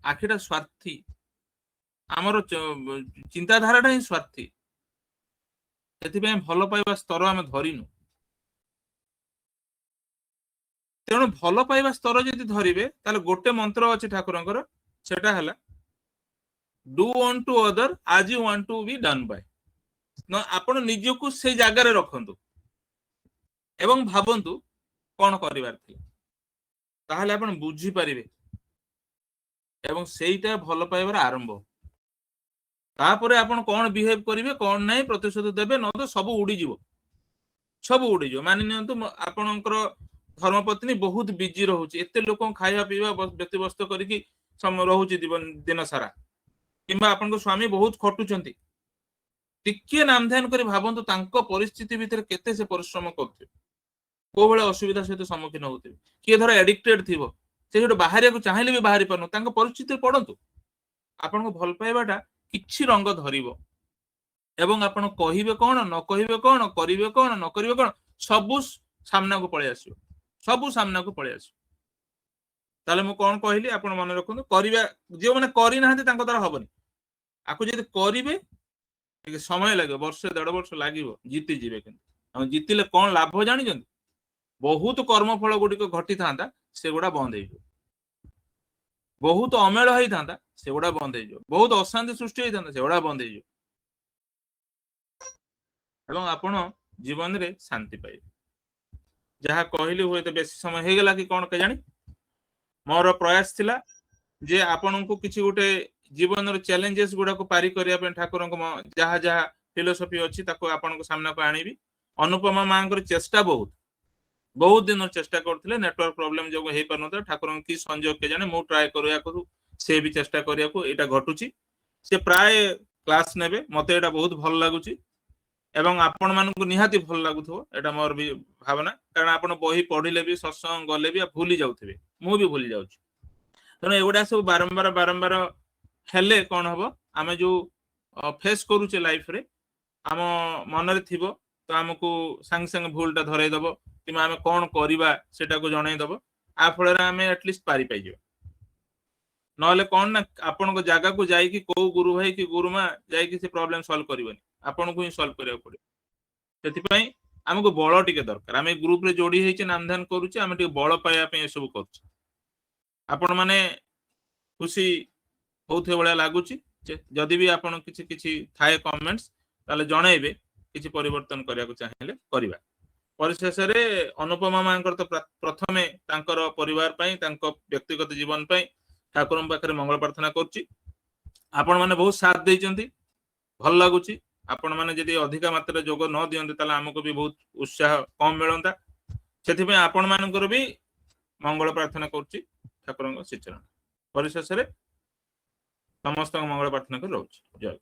ଆଖିଟା ସ୍ୱାର୍ଥୀ ଆମର ଚିନ୍ତାଧାରାଟା ହିଁ ସ୍ୱାର୍ଥୀ ସେଥିପାଇଁ ଭଲ ପାଇବା ସ୍ତର ଆମେ ଧରିନୁ ତେଣୁ ଭଲ ପାଇବା ସ୍ତର ଯଦି ଧରିବେ ତାହେଲେ ଗୋଟେ ମନ୍ତ୍ର ଅଛି ଠାକୁରଙ୍କର ସେଟା ହେଲା ଡୁ unto other as you want to be done by ଆପଣ ନିଜକୁ ସେଇ ଜାଗାରେ ରଖନ୍ତୁ ଏବଂ ଭାବନ୍ତୁ କଣ କରିବାର ଥିଲା ତାହେଲେ ଆପଣ ବୁଝିପାରିବେ ଏବଂ ସେଇଟା ଭଲ ପାଇବାର ଆରମ୍ଭ ତାପରେ ଆପଣ କଣ ବିହେଭ କରିବେ କଣ ନାହିଁ ପ୍ରତିଶୋଧ ଦେବେ ନ ତ ସବୁ ଉଡିଯିବ ମାନି ନିଅନ୍ତୁ ଆପଣଙ୍କର ଧର୍ମପତ୍ନୀ ବହୁତ ବିଜି ରହୁଛି ଏତେ ଲୋକଙ୍କୁ ଖାଇବା ପିଇବା ବ୍ୟତିବ୍ୟସ୍ତ କରିକି ରହୁଛି ଦିନ ସାରା କିମ୍ବା ଆପଣଙ୍କ ସ୍ୱାମୀ ବହୁତ ଖଟୁଛନ୍ତି ଟିକେ ନାମଧ୍ୟାନ କରି ଭାବନ୍ତୁ ତାଙ୍କ ପରିସ୍ଥିତି ଭିତରେ କେତେ ସେ ପରିଶ୍ରମ କରୁଥିବେ କୋଉ ଭଳି ଅସୁବିଧା ସହିତ ସମ୍ମୁଖୀନ ହଉଥିବେ କିଏ ଧର ଏଡିକ୍ଟେଡ୍ ଥିବ ସେ ଯୋଉଟା ବାହାରିବାକୁ ଚାହିଁଲେ ବି ବାହାରି ପାରୁନ ତାଙ୍କ ପରିସ୍ଥିତିରେ ପଡନ୍ତୁ ଆପଣଙ୍କ ଭଲ ପାଇବାଟା କିଛି ରଙ୍ଗ ଧରିବ ଏବଂ ଆପଣ କହିବେ କଣ ନ କହିବେ କଣ କରିବେ କଣ ନ କରିବେ କଣ ସବୁ ସାମ୍ନାକୁ ପଳେଇ ଆସିବ ତାହେଲେ ମୁଁ କଣ କହିଲି ଆପଣ ମନେ ରଖନ୍ତୁ କରିବା ଯେଉଁମାନେ କରିନାହାନ୍ତି ତାଙ୍କ ଦ୍ୱାରା ହବନି ଆକୁ ଯଦି କରିବେ ଟିକେ ସମୟ ଲାଗିବ ବର୍ଷେ 1.5 ବର୍ଷ ଲାଗିବ ଜିତିଯିବେ କିନ୍ତୁ ଆଉ ଜିତିଲେ କଣ ଲାଭ ଜାଣିଛନ୍ତି ବହୁତ କର୍ମଫଳ ଗୁଡିକ ଘଟିଥାନ୍ତା ସେଗୁଡା ବନ୍ଦ ହେଇଯିବ ବହୁତ ଅମେଳ ହେଇଥାନ୍ତା ସେଗୁଡା ବନ୍ଦ ହେଇଯିବ ବହୁତ ଅଶାନ୍ତି ସୃଷ୍ଟି ହେଇଥାନ୍ତା ସେଗୁଡା ବନ୍ଦ ହେଇଯିବ ଏବଂ ଆପଣ ଜୀବନରେ ଶାନ୍ତି ପାଇବେ ଯାହା କହିଲି ହୁଏତ ବେଶୀ ସମୟ ହେଇଗଲା କି କଣ କେଜାଣି ମୋର ପ୍ରୟାସ ଥିଲା ଯେ ଆପଣଙ୍କୁ କିଛି ଗୋଟେ ଜୀବନର ଚ୍ୟାଲେଞ୍ଜେସ୍ ଗୁଡାକୁ ପାରି କରିବା ପାଇଁ ଠାକୁରଙ୍କ ଯାହା ଯାହା ଫିଲୋସଫି ଅଛି ତାକୁ ଆପଣଙ୍କ ସାମ୍ନାକୁ ଆଣିବି ଅନୁପମା ମାଙ୍କର ଚେଷ୍ଟା ବହୁତ ଦିନ ଚେଷ୍ଟା କରୁଥିଲେ ନେଟୱାର୍କ ପ୍ରୋବ୍ଲେମ ଯୋଗୁଁ ହେଇପାରୁନଥିଲା ଠାକୁରଙ୍କ କି ସଂଯୋଗ କେଜାଣି ମୁଁ ଟ୍ରାଏ କରିବାକୁ ସେ ବି ଚେଷ୍ଟା କରିବାକୁ ଏଇଟା ଘଟୁଛି ସେ ପ୍ରାୟ କ୍ଲାସ ନେବେ ମତେ ଏଇଟା ବହୁତ ଭଲ ଲାଗୁଛି ଏବଂ ଆପଣ ମାନଙ୍କୁ ନିହାତି ଭଲ ଲାଗୁଥିବ ଏଇଟା ମୋର ବି ଭାବନା କାରଣ ଆପଣ ବହି ପଢିଲେ ବି ସତ୍ସଙ୍ଗ ଗଲେ ବି ଭୁଲି ଯାଉଥିବେ ମୁଁ ବି ଭୁଲି ଯାଉଛି ତେଣୁ ଏଗୁଡା ସବୁ ବାରମ୍ବାର ହେଲେ କଣ ହବ ଆମେ ଯୋଉ ଫେସ୍ କରୁଛେ ଲାଇଫରେ ଆମ ମନରେ ଥିବ ତ ଆମକୁ ସାଙ୍ଗେ ସାଙ୍ଗେ ଭୁଲଟା ଧରେଇଦବ କିମ୍ବା ଆମେ କଣ କରିବା ସେଟାକୁ ଜଣେଇଦବ ଆ ଫଳରେ ଆମେ ଆଟଲିଷ୍ଟ ପାରି ପାଇଯିବା ନହେଲେ କଣ ନା ଆପଣଙ୍କ ଜାଗାକୁ ଯାଇକି କୋଉ ଗୁରୁ ଭାଇ କି ଗୁରୁମା ଯାଇକି ସେ ପ୍ରୋବ୍ଲେମ ସଲ୍ଭ କରିବନି ଆପଣଙ୍କୁ ହିଁ ସଲ୍ଭ କରିବାକୁ ପଡିବ ସେଥିପାଇଁ ଆମକୁ ବଳ ଟିକେ ଦରକାର ଆମେ ଗ୍ରୁପରେ ଯୋଡି ହେଇଛି ନାମଧାନ କରୁଛେ ଆମେ ଟିକେ ବଳ ପାଇବା ପାଇଁ ଏସବୁ କରୁଛେ ଆପଣ ମାନେ ଖୁସି ହଉଥିବା ଭଳିଆ ଲାଗୁଛି ଯଦି ବି ଆପଣ କିଛି ଥାଏ କମେଣ୍ଟସ ତାହେଲେ ଜଣେଇବେ କିଛି ପରିବର୍ତ୍ତନ କରିବାକୁ ଚାହିଁଲେ କରିବା ପରିଶେଷରେ ଅନୁପମା ମାଙ୍କର ତ ପ୍ରଥମେ ତାଙ୍କର ପରିବାର ପାଇଁ ତାଙ୍କ ବ୍ୟକ୍ତିଗତ ଜୀବନ ପାଇଁ ଠାକୁରଙ୍କ ପାଖରେ ମଙ୍ଗଳ ପ୍ରାର୍ଥନା କରୁଛି ଆପଣ ମାନେ ବହୁତ ସାଥ ଦେଇଛନ୍ତି ଭଲ ଲାଗୁଛି ଆପଣ ମାନେ ଯଦି ଅଧିକା ମାତ୍ରାରେ ଯୋଗ ନ ଦିଅନ୍ତି ତାହେଲେ ଆମକୁ ବି ବହୁତ ଉତ୍ସାହ କମ ମିଳନ୍ତା ସେଥିପାଇଁ ଆପଣ ମାନଙ୍କର ବି ମଙ୍ଗଳ ପ୍ରାର୍ଥନା କରୁଛି ଠାକୁରଙ୍କ ଶ୍ରୀଚରଣ ପରିଶେଷରେ ସମସ୍ତଙ୍କ ମଙ୍ଗଳ ପ୍ରାର୍ଥନା କରି ରହୁଛି ଜୟ